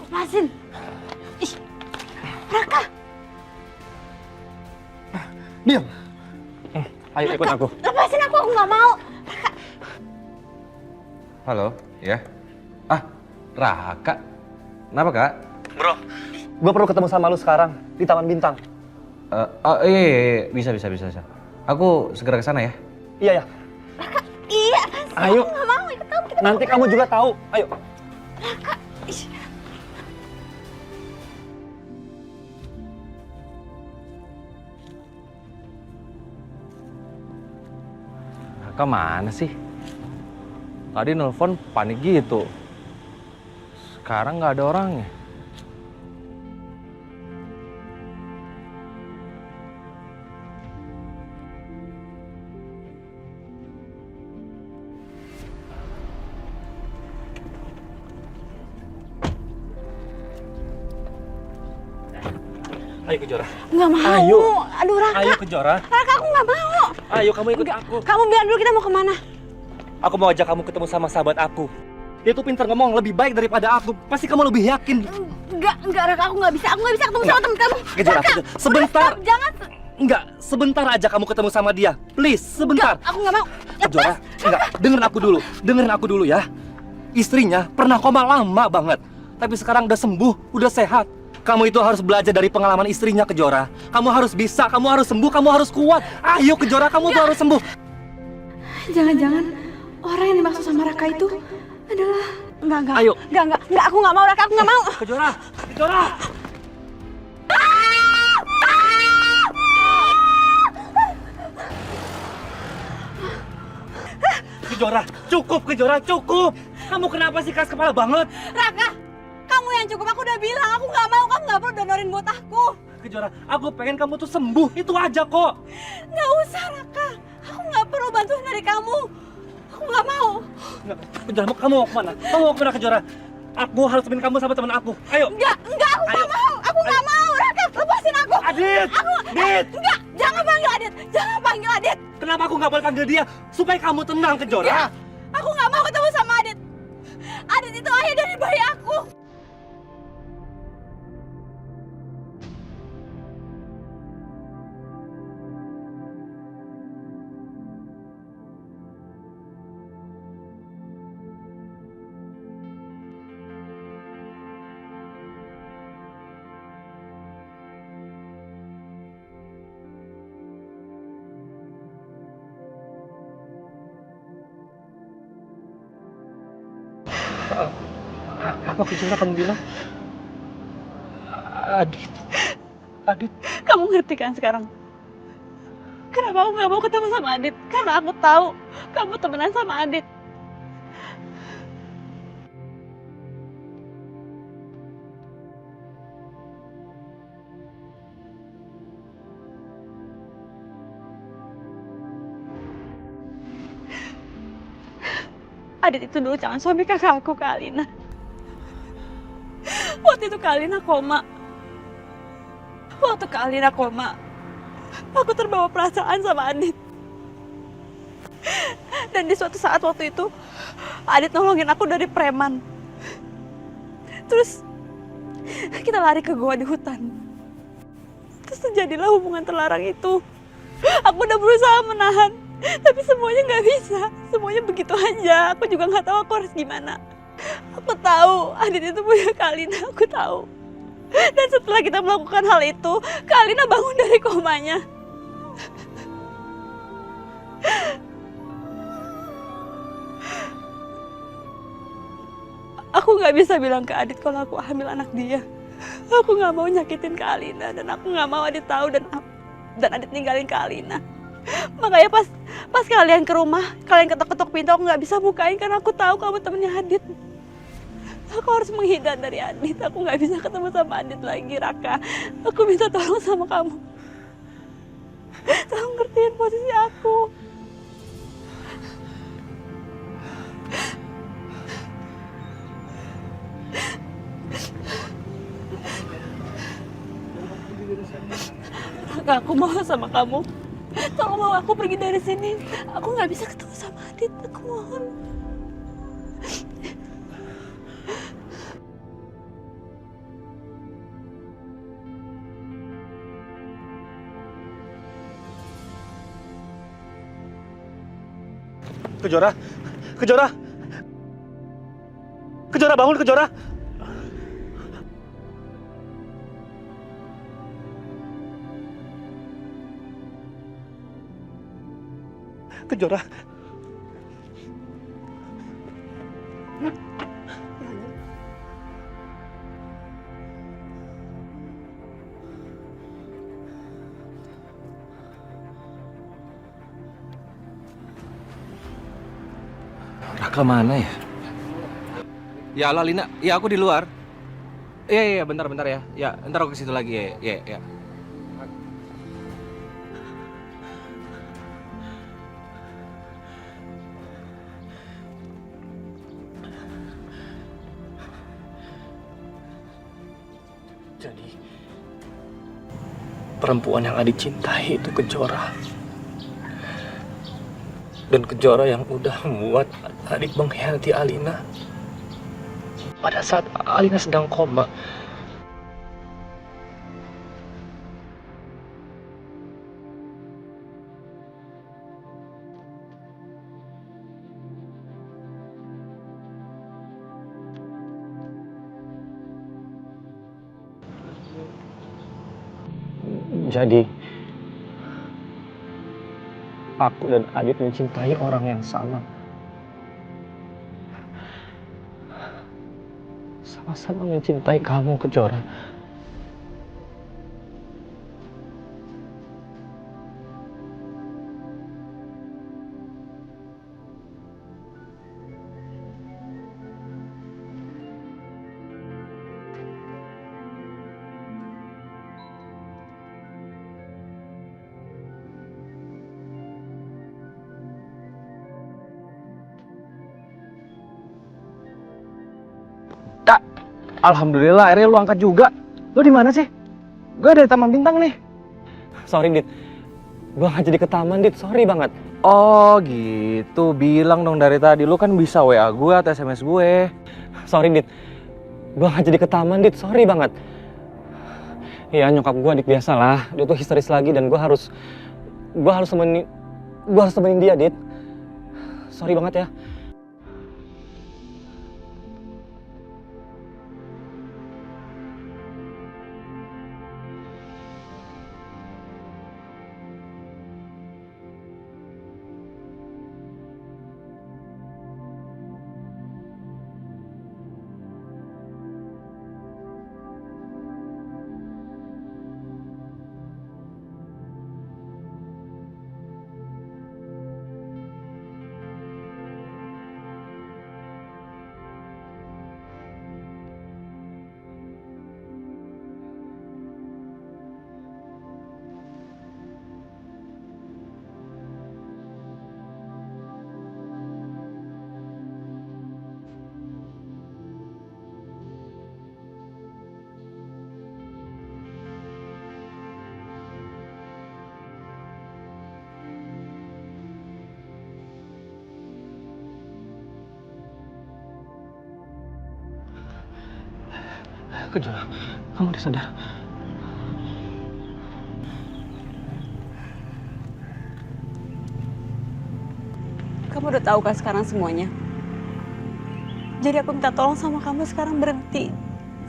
Lepasin. Ih, Raka. Diam. Ayo ikut aku. Lepasin aku nggak mau. Halo, ya? Raka. Kenapa, Kak? Bro, gue perlu ketemu sama lu sekarang di Taman Bintang. Iya, bisa. Aku segera ke sana ya. Iya ya. Raka, iya kan? Ayo. Aku nggak mau ikut kamu. Nanti kamu juga tahu. Ayo. Raka, ih. Raka mana sih? Tadi nelpon panik gitu. Sekarang nggak ada orangnya. Ayo Kejora. Nggak mau. Ayo. Aduh Raka. Ayo Kejora. Raka aku nggak mau. Ayo kamu ikut Nggak. aku. Kamu bilang dulu kita mau kemana? Aku mau ajak kamu ketemu sama sahabat aku. Dia tuh pintar ngomong, lebih baik daripada aku. Pasti kamu lebih yakin. Enggak Raka, aku nggak bisa ketemu sama temen kamu. Kejora, Raka, sebentar. udah, stop, jangan. Enggak, sebentar aja kamu ketemu sama dia. Please, sebentar. Enggak, aku nggak mau. Kejora, enggak, dengerin aku dulu ya. Istrinya pernah koma lama banget. Tapi sekarang udah sembuh, udah sehat. Kamu itu harus belajar dari pengalaman istrinya, Kejora. Kamu harus bisa, kamu harus sembuh, kamu harus kuat. Ayo Kejora, kamu tuh harus sembuh. Jangan-jangan orang yang dimaksud sama Raka itu adalah enggak. Ayo. Enggak, aku nggak mau Raka, aku nggak mau. Kejora. Kejora, cukup. Kamu kenapa sih keras kepala banget? Raka, kamu yang cukup. Aku udah bilang, aku nggak mau. Kamu nggak perlu donorin buat aku. Kejora, aku pengen kamu tuh sembuh. Itu aja kok. Nggak usah, Raka. Aku nggak perlu bantuan dari kamu. Aku nggak mau. Kejora, kamu mau kemana? Kamu mau kemana, Kejora? Aku harus temenin kamu sama teman aku. Ayo. Enggak, aku nggak mau. Aku nggak mau, Raka. Lepasin aku. Adit! Adit! Enggak, jangan panggil Adit. Jangan panggil Adit. Kenapa aku nggak boleh panggil dia? Supaya kamu tenang, Kejora. Enggak. Aku nggak mau ketemu sama Adit. Adit itu ayah dari bayi aku. Apa Kejora kamu bilang? Adit. Kamu ngerti kan sekarang? Kenapa aku nggak mau ketemu sama Adit? Karena aku tahu kamu temenan sama Adit. Adit itu dulu calon suami kakak aku, Kak Alina. Waktu itu Kak Alina koma. Aku terbawa perasaan sama Adit. Dan di suatu saat waktu itu, Adit nolongin aku dari preman. Terus, kita lari ke goa di hutan. Terus terjadilah hubungan terlarang itu. Aku udah berusaha menahan, tapi semuanya nggak bisa. Semuanya begitu aja. Aku juga nggak tahu aku harus gimana. Aku tahu Adit itu punya Kak Alina, aku tahu. Dan setelah kita melakukan hal itu, Kak Alina bangun dari komanya. Aku nggak bisa bilang ke Adit kalau aku hamil anak dia. Aku nggak mau nyakitin Kak Alina, dan aku nggak mau Adit tahu dan Adit ninggalin Kak Alina. Makanya pas kalian ke rumah, kalian ketok-ketok pintu, aku nggak bisa bukain karena aku tahu kamu temennya Adit. Aku harus menghindar dari Adit. Aku nggak bisa ketemu sama Adit lagi, Raka. Aku minta tolong sama kamu. Tolong ngertiin posisi aku. Raka, aku mau sama kamu. Tolong bawa aku pergi dari sini. Aku nggak bisa ketemu sama Adit. Aku mohon. Kejora, bangun Kejora. Kejora. Raka mana ya? Ya halo Lina, ya aku di luar. Iya, bentar ya. Ya, ntar aku ke situ lagi ya. perempuan yang Adit cintai itu Kejora. Dan Kejora yang udah membuat Adit mengkhianati Alina. Pada saat Alina sedang koma. Jadi, aku dan Adit mencintai orang yang sama. Sama-sama mencintai kamu, Kejora. Alhamdulillah, akhirnya lu angkat juga. Lu di mana sih? Gue ada di Taman Bintang nih. Sorry, Dit. Gue gak jadi ke taman, Dit. Sorry banget. Oh gitu, bilang dong dari tadi. Lu kan bisa WA gue atau SMS gue. Sorry, Dit. Gue gak jadi ke taman, Dit. Sorry banget. Iya, nyokap gue Dit biasa lah. Dia tuh histeris lagi dan gue harus temenin dia, Dit. Sorry banget ya. Kejora, kamu udah sadar? Kamu udah tahu kan sekarang semuanya? Jadi aku minta tolong sama kamu sekarang berhenti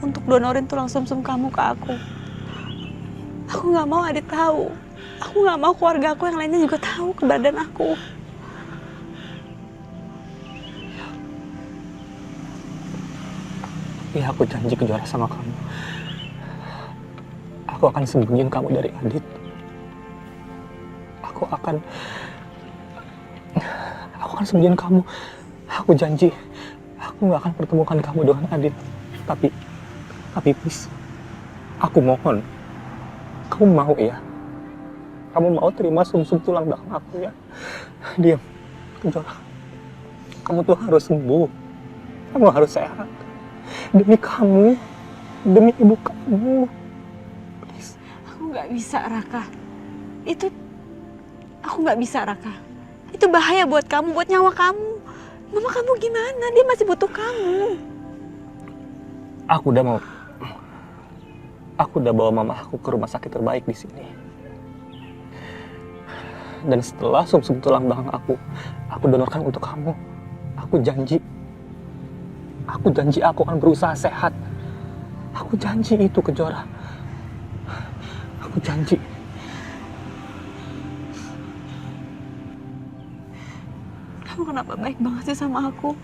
untuk donorin tulang sumsum kamu ke aku. Aku nggak mau Adit tahu. Aku nggak mau keluarga aku yang lainnya juga tahu keberadaan aku. Iya, aku janji Kejora sama kamu. Aku akan sembunyiin kamu dari Adit. Aku akan sembunyiin kamu. Aku janji. Aku gak akan pertemukan kamu dengan Adit. Tapi please. Aku mohon. Kamu mau ya? Kamu mau terima sumsum tulang belakang aku ya? Diam. Kejora. Kamu tuh harus sembuh. Kamu harus sehat. Demi kamu, demi ibu kamu. Please. Aku nggak bisa, Raka. Aku nggak bisa, Raka. Itu bahaya buat kamu, buat nyawa kamu. Mama kamu gimana? Dia masih butuh kamu. Aku udah bawa mama aku ke rumah sakit terbaik di sini. Dan setelah sumsum tulang belakang aku donorkan untuk kamu. Aku janji aku akan berusaha sehat. Aku janji itu, Kejora. Aku janji. Kamu kenapa baik banget sih sama aku?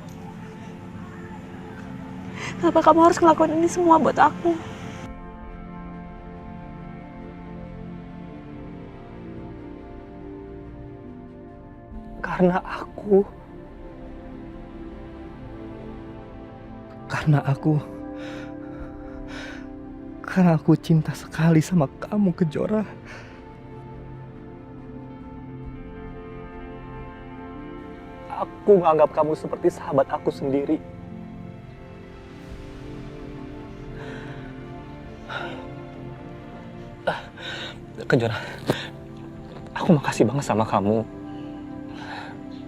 Kenapa kamu harus ngelakuin ini semua buat aku? Karena aku cinta sekali sama kamu, Kejora. Aku menganggap kamu seperti sahabat aku sendiri. Kejora, aku makasih banget sama kamu.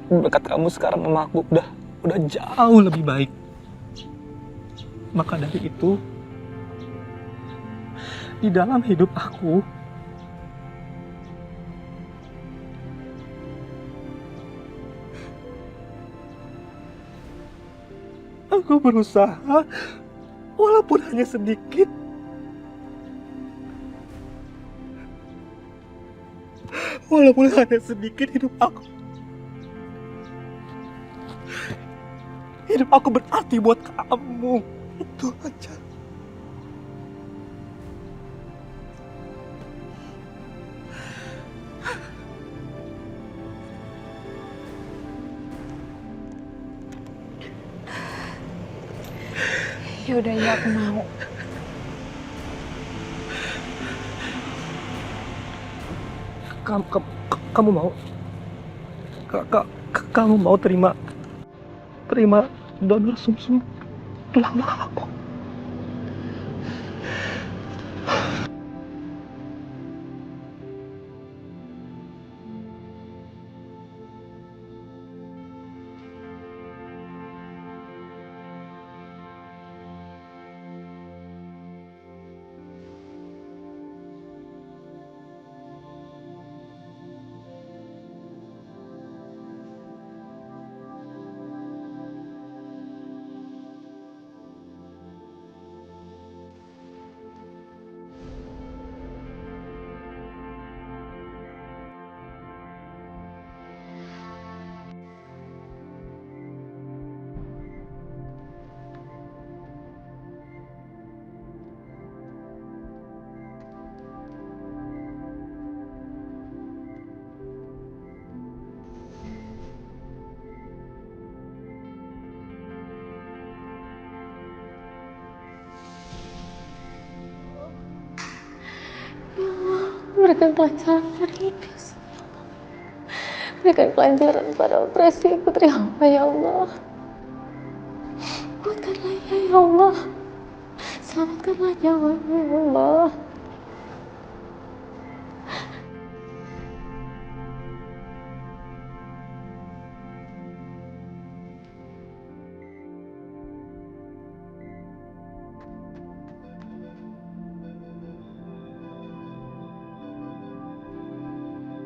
Berkat kamu sekarang mama aku udah jauh lebih baik. Maka dari itu, di dalam hidup aku berusaha walaupun hanya sedikit hidup aku berarti buat kamu. Itu aja. Yaudah ya, aku mau. Kamu mau? Kamu mau terima donor sumsum tulang belakang aku? Berikan kelancaran pada Idris. Berikan kelancaran pada operasi putri hamba, ya Allah. Kuatkanlah ya Allah. Selamatkanlah nyawanya, ya Allah.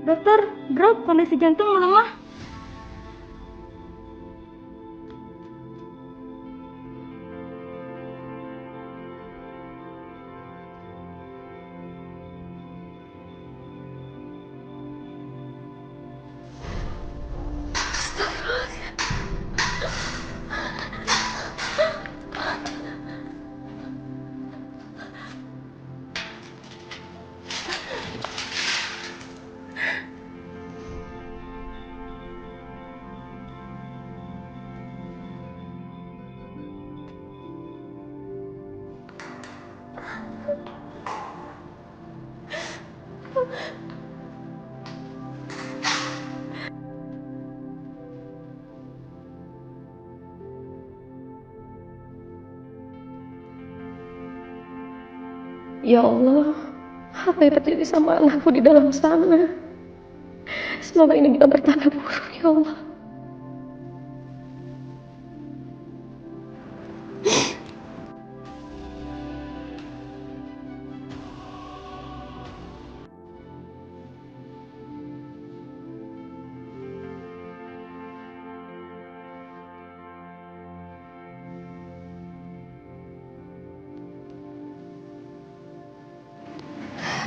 Dokter, drop kondisi jantung melemah. Ya Allah, apa yang terjadi sama anakku di dalam sana? Semoga ini tidak bertanda buruk, ya Allah.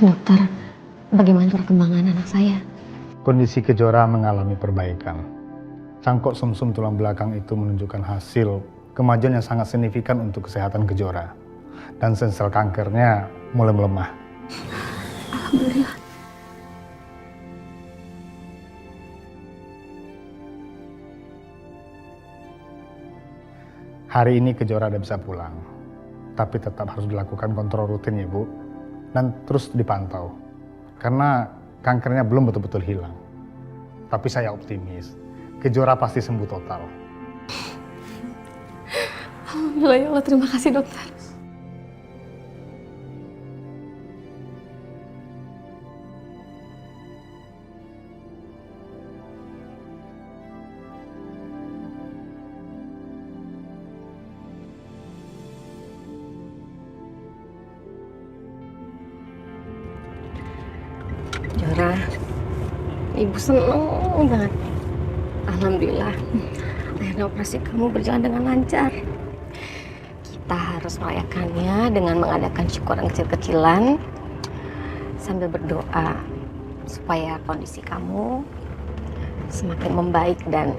Dokter, bagaimana perkembangan anak saya? Kondisi Kejora mengalami perbaikan. Cangkok sumsum tulang belakang itu menunjukkan hasil kemajuan yang sangat signifikan untuk kesehatan Kejora. Dan sel kankernya mulai melemah. Alhamdulillah. Hari ini Kejora udah bisa pulang. Tapi tetap harus dilakukan kontrol rutin ya, Bu. Dan terus dipantau. Karena kankernya belum betul-betul hilang. Tapi saya optimis, Kejora pasti sembuh total. Alhamdulillah ya Allah, terima kasih dokter. Raka. Ibu seneng banget. Alhamdulillah. Akhirnya operasi kamu berjalan dengan lancar. Kita harus merayakannya dengan mengadakan syukuran kecil-kecilan sambil berdoa supaya kondisi kamu semakin membaik dan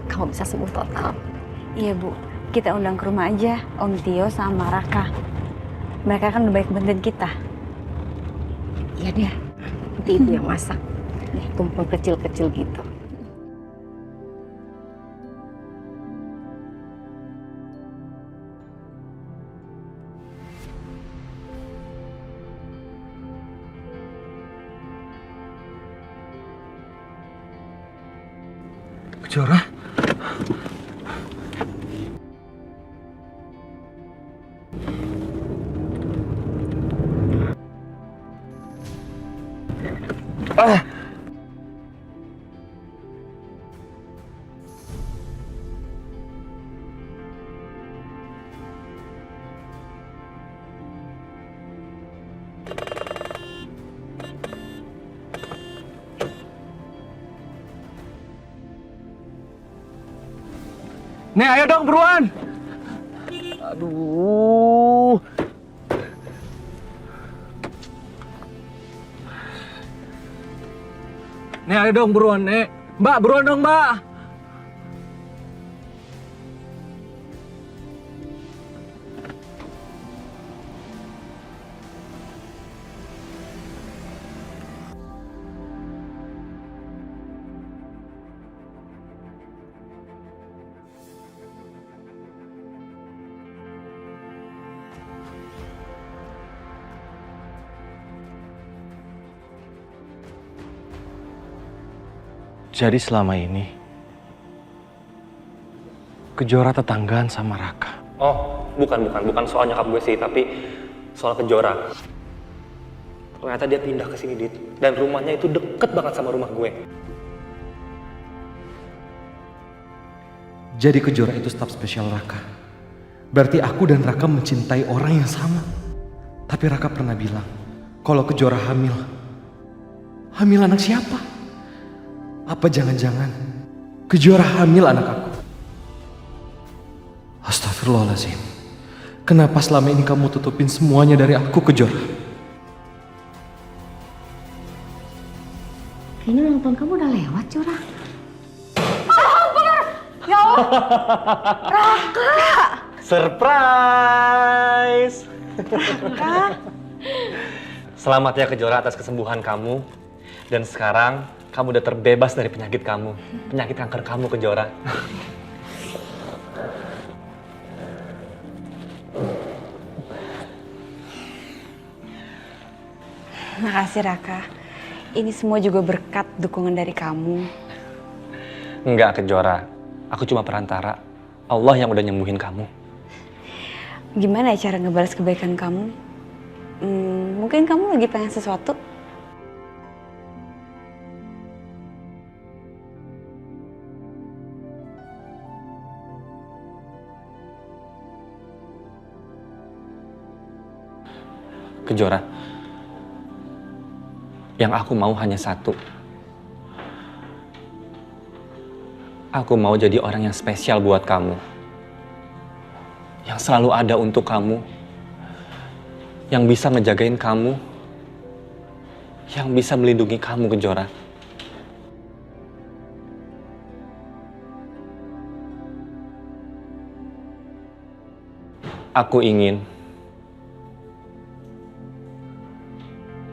kamu bisa sembuh total. Iya Bu, kita undang ke rumah aja Om Tio sama Raka. Mereka kan udah baik bantuin kita. Iya deh, nanti ibu yang masak. Tumpeng kecil-kecil gitu. Kejora? Nih, ayo dong buruan. Aduh. Nih, ayo dong buruan, Nek. Mbak, buruan dong, Mbak. Jadi selama ini Kejora tetanggaan sama Raka. Oh, bukan soal nyokap gue sih, tapi soal Kejora. Ternyata dia pindah ke sini, Dit. Dan rumahnya itu deket banget sama rumah gue. Jadi Kejora itu staf spesial Raka. Berarti aku dan Raka mencintai orang yang sama. Tapi Raka pernah bilang kalau Kejora hamil. Hamil anak siapa? Apa jangan-jangan Kejora hamil anak aku? Astagfirullahaladzim. Kenapa selama ini kamu tutupin semuanya dari aku, Kejora? Kayaknya ulang tahun kamu udah lewat, Jora. Ya Allah, Raka. Surprise! Raka. Selamat ya Kejora atas kesembuhan kamu. Dan sekarang kamu udah terbebas dari penyakit kamu. Penyakit kanker kamu, Kejora. Makasih Raka. Ini semua juga berkat dukungan dari kamu. Enggak, Kejora. Aku cuma perantara. Allah yang udah nyembuhin kamu. Gimana ya cara ngebalas kebaikan kamu? Mungkin kamu lagi pengen sesuatu? Kejora, yang aku mau hanya satu. Aku mau jadi orang yang spesial buat kamu. Yang selalu ada untuk kamu. Yang bisa ngejagain kamu. Yang bisa melindungi kamu, Kejora. Aku ingin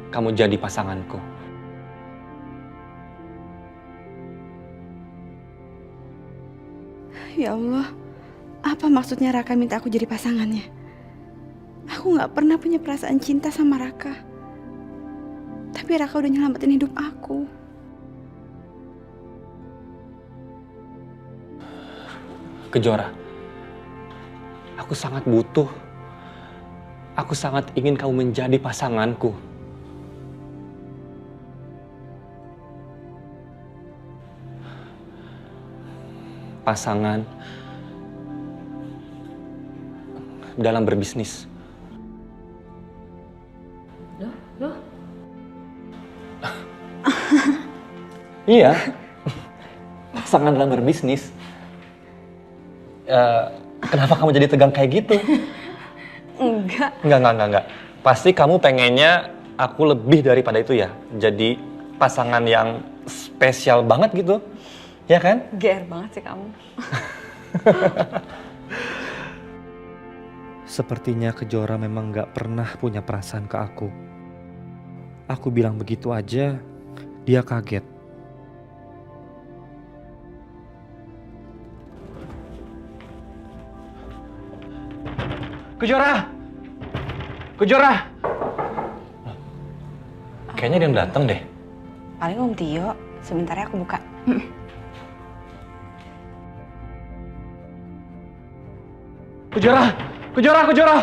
kamu jadi pasanganku. Ya Allah, apa maksudnya Raka minta aku jadi pasangannya? Aku gak pernah punya perasaan cinta sama Raka. Tapi Raka udah nyelamatin hidup aku. Kejora, aku sangat butuh. Aku sangat ingin kamu menjadi pasanganku. Pasangan dalam berbisnis. Loh? Iya. Pasangan dalam berbisnis. Kenapa kamu jadi tegang kayak gitu? Enggak. Enggak. Pasti kamu pengennya aku lebih daripada itu ya. Jadi pasangan yang spesial banget gitu. Ya kan? GR banget sih kamu. Sepertinya Kejora memang gak pernah punya perasaan ke aku. Aku bilang begitu aja, dia kaget. Kejora! Kejora! Kayaknya dia datang deh. Paling Om Tio, sebentar ya aku buka. Kejora! Kejora!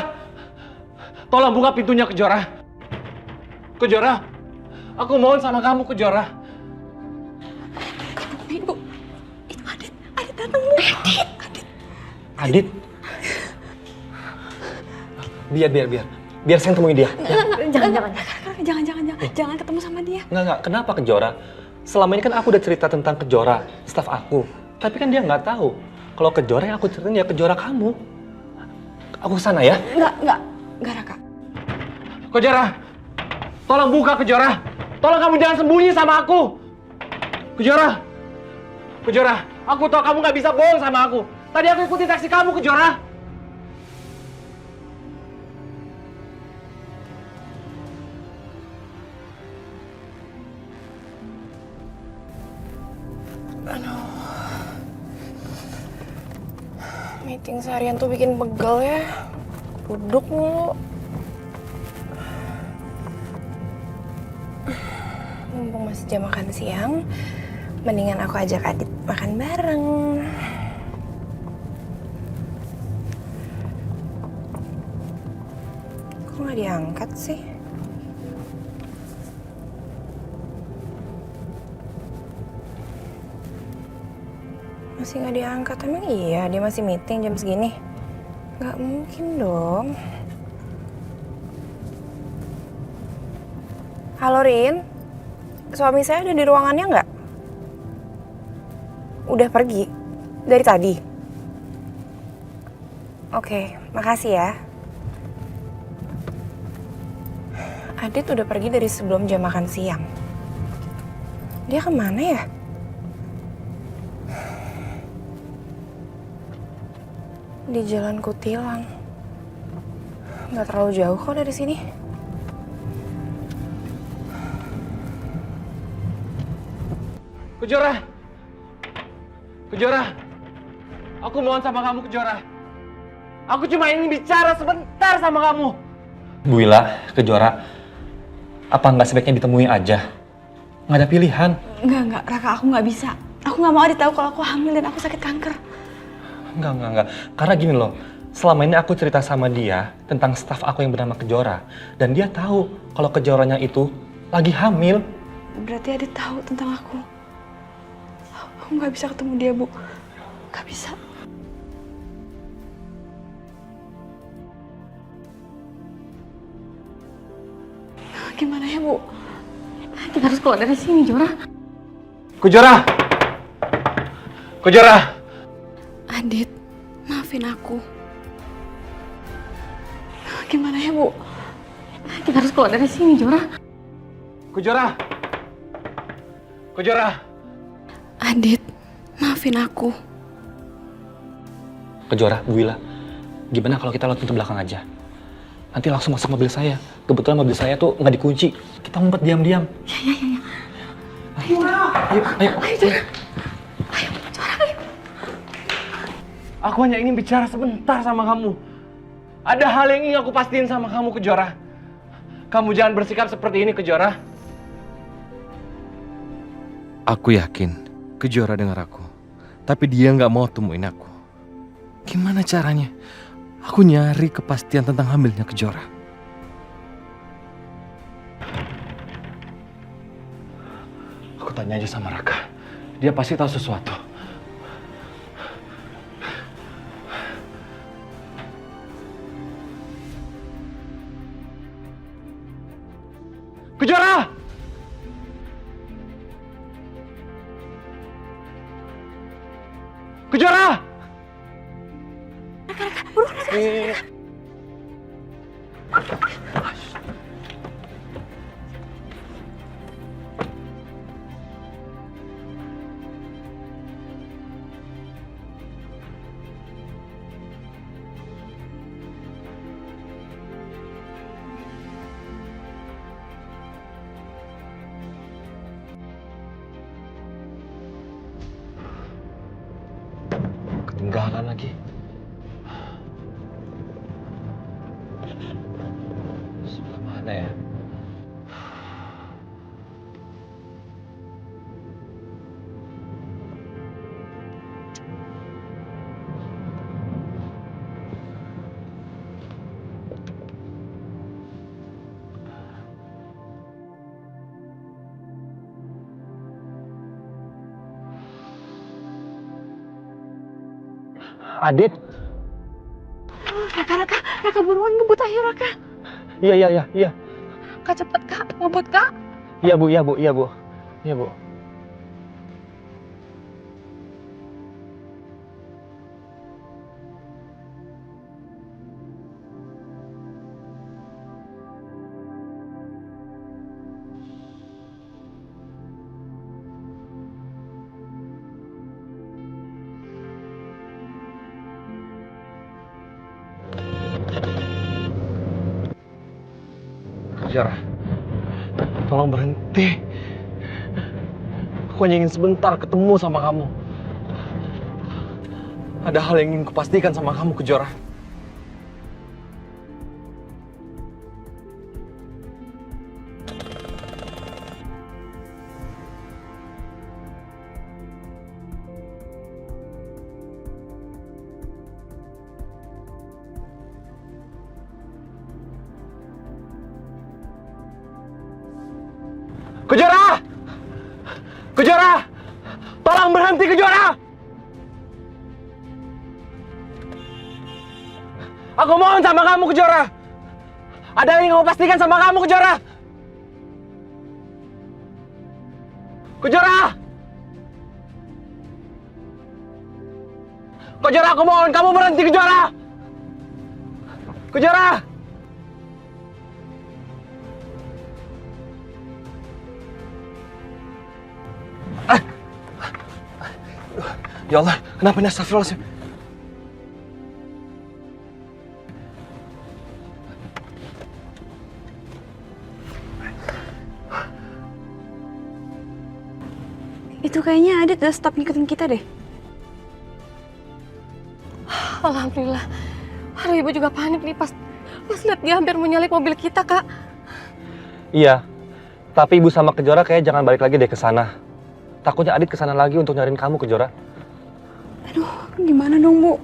Tolong buka pintunya, Kejora. Kejora, aku mohon sama kamu, Kejora. Ibu, itu Adit datang Bu. Adit? Biar saya temui dia. Jangan ketemu sama dia. Enggak, kenapa Kejora? Selama ini kan aku udah cerita tentang Kejora, staf aku. Tapi kan dia nggak tahu kalau Kejora yang aku ceritain ya Kejora kamu. Aku kesana ya? Enggak Raka. Kejora, tolong buka, Kejora. Tolong kamu jangan sembunyi sama aku. Kejora, aku tahu kamu nggak bisa bohong sama aku. Tadi aku ikuti taksi kamu, Kejora. Meeting seharian tuh bikin pegel ya. Duduk mulu. Mumpung masih jam makan siang, mendingan aku ajak Adit makan bareng. Kok nggak diangkat sih? Masih nggak diangkat, emang iya dia masih meeting jam segini? Nggak mungkin dong. Halo Rin, suami saya ada di ruangannya nggak? Udah pergi? Dari tadi? Oke, makasih ya. Adit udah pergi dari sebelum jam makan siang. Dia kemana ya? Di Jalan Kutilang. Nggak terlalu jauh kok dari sini. Kejora, aku mohon sama kamu, Kejora. Aku cuma ingin bicara sebentar sama kamu. Bu Wila, Kejora, apa nggak sebaiknya ditemui aja? Nggak ada pilihan. Enggak, Raka, aku nggak bisa. Aku nggak mau Adit tahu kalau aku hamil dan aku sakit kanker. Enggak. Karena gini loh, selama ini aku cerita sama dia tentang staf aku yang bernama Kejora. Dan dia tahu kalau Kejoranya itu lagi hamil. Berarti Adit tahu tentang aku. Aku nggak bisa ketemu dia, Bu. Nggak bisa. Gimana ya, Bu? Kita harus keluar dari sini, Jora. Kejora! Adit, maafin aku. Gimana ya, Bu? Kita harus keluar dari sini, Jora. Kejora! Adit, maafin aku. Kejora, Bu Wila, gimana kalau kita lewat pintu belakang aja? Nanti langsung masuk mobil saya. Kebetulan mobil saya tuh nggak dikunci. Kita ngumpet diam-diam. Ya. Ayo. Jora. Ayo. Aku hanya ingin bicara sebentar sama kamu. Ada hal yang ingin aku pastiin sama kamu, Kejora. Kamu jangan bersikap seperti ini, Kejora. Aku yakin Kejora dengar aku. Tapi dia nggak mau temuin aku. Gimana caranya? Aku nyari kepastian tentang hamilnya Kejora. Aku tanya aja sama Raka. Dia pasti tahu sesuatu. Kejora! Kejora! Raka, buruan Raka. Ketinggalan lagi. Sebelah mana ya? Adit? Raka buruan ngebut ayo Raka. Iya. Kak cepet Kak, ngebut Kak. Iya bu. Kejora, tolong berhenti. Aku hanya ingin sebentar ketemu sama kamu. Ada hal yang ingin kupastikan sama kamu, Kejora. Kejora! Kejora! Tolong berhenti, Kejora! Aku mohon sama kamu, Kejora! Ada yang kamu pastikan sama kamu, Kejora! Kejora! Kejora, aku mohon kamu berhenti, Kejora! Kejora! Ya Allah, kenapa ini astagfirullahaladzim? Itu kayaknya Adit udah stop ngikutin kita deh. Alhamdulillah. Aduh, ibu juga panik nih pas lihat dia hampir mau nyalip mobil kita, Kak. Iya, tapi ibu sama Kejora kayak jangan balik lagi deh ke sana. Takutnya Adit ke sana lagi untuk nyariin kamu, Kejora. Aduh, gimana dong Bu?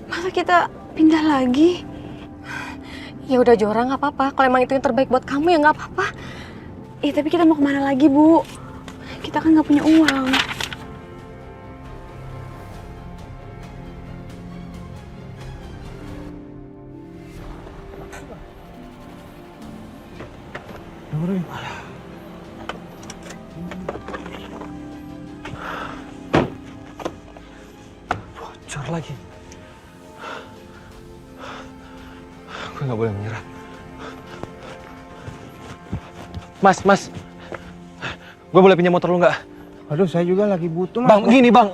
Masa kita pindah lagi? Ya udah Jora, nggak apa-apa. Kalau emang itu yang terbaik buat kamu ya nggak apa-apa. Tapi kita mau kemana lagi Bu? Kita kan nggak punya uang. Bocor lagi. Gue nggak boleh menyerah. Mas. Gue boleh pinjam motor lu nggak? Aduh, saya juga lagi butuh, Mas. Bang, gini bang.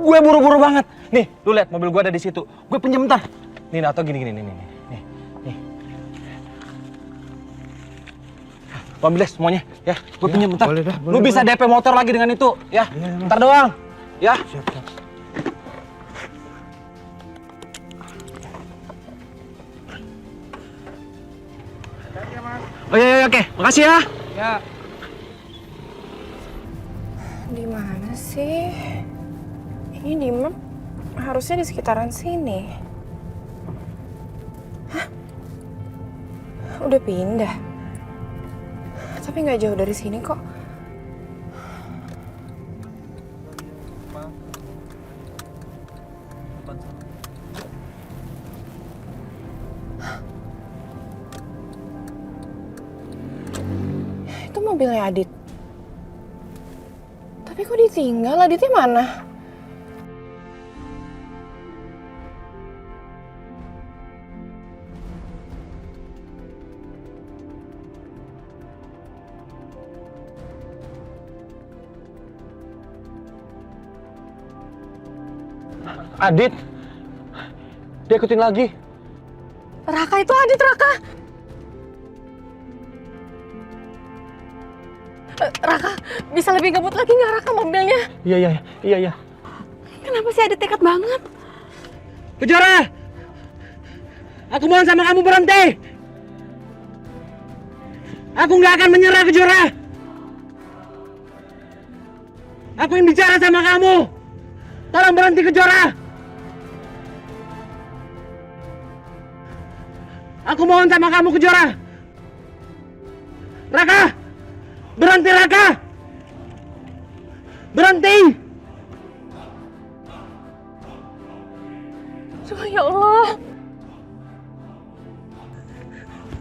Gue buru-buru banget. Nih, lu lihat mobil gue ada di situ. Gue pinjam bentar. Nih, atau gini. Nih. Lu ambil deh semuanya, ya. Gue pinjam bentar. Boleh dah, Lu bisa DP motor lagi dengan itu, ya. Bentar doang, ya. Siap. Oh iya, oke. Makasih ya. Ya. Di mana sih? Ini di map harusnya di sekitaran sini. Hah? Udah pindah. Tapi nggak jauh dari sini kok. Itu mobilnya Adit. Tapi kok ditinggal? Aditnya mana? Adit! Dia ikutin lagi. Raka itu Adit, Raka. Raka, bisa lebih ngebut lagi nggak Raka mobilnya? Iya. Kenapa sih Adit nekat banget? Kejora! Aku mohon sama kamu berhenti! Aku nggak akan menyerah, Kejora! Aku ingin bicara sama kamu! Tolong berhenti, Kejora! Aku mohon sama kamu, Kejora! Raka! Berhenti, Raka! Berhenti! Aduh, ya Allah.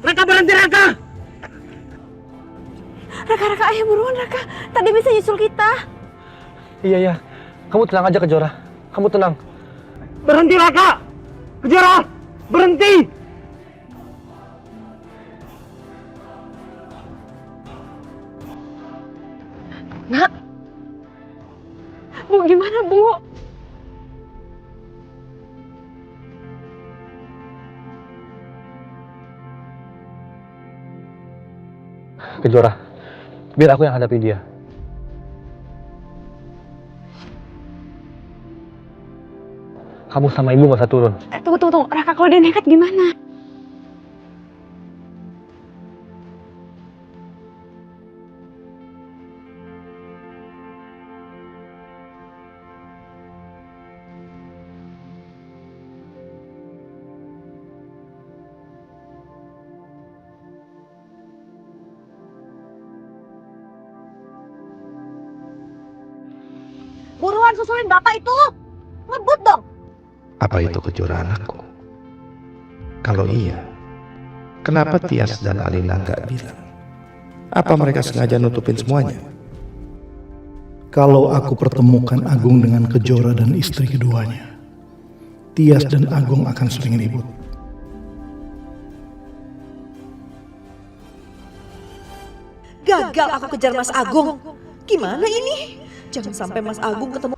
Raka, berhenti, Raka! Raka, ayo buruan Raka. Tadi bisa nyusul kita. Iya. Kamu tenang aja, Kejora. Kamu tenang. Berhenti, Raka! Kejora! Berhenti! Nak. Bu, gimana, Bu? Kejora, biar aku yang hadapi dia. Kamu sama ibu gak usah turun. Tunggu. Raka, kalau dia nekat gimana? Buruan susulin bapak itu. Ngebut dong. Apa itu Kejora anakku? Kalau iya, kenapa Tias dan Alina nggak bilang? Apa mereka sengaja nutupin semuanya? Kalau aku pertemukan Agung dengan Kejora dan istri keduanya, Tias dan Agung akan sering ribut. Gagal aku kejar Mas Agung. Gimana ini? Jangan sampai Mas Agung ketemu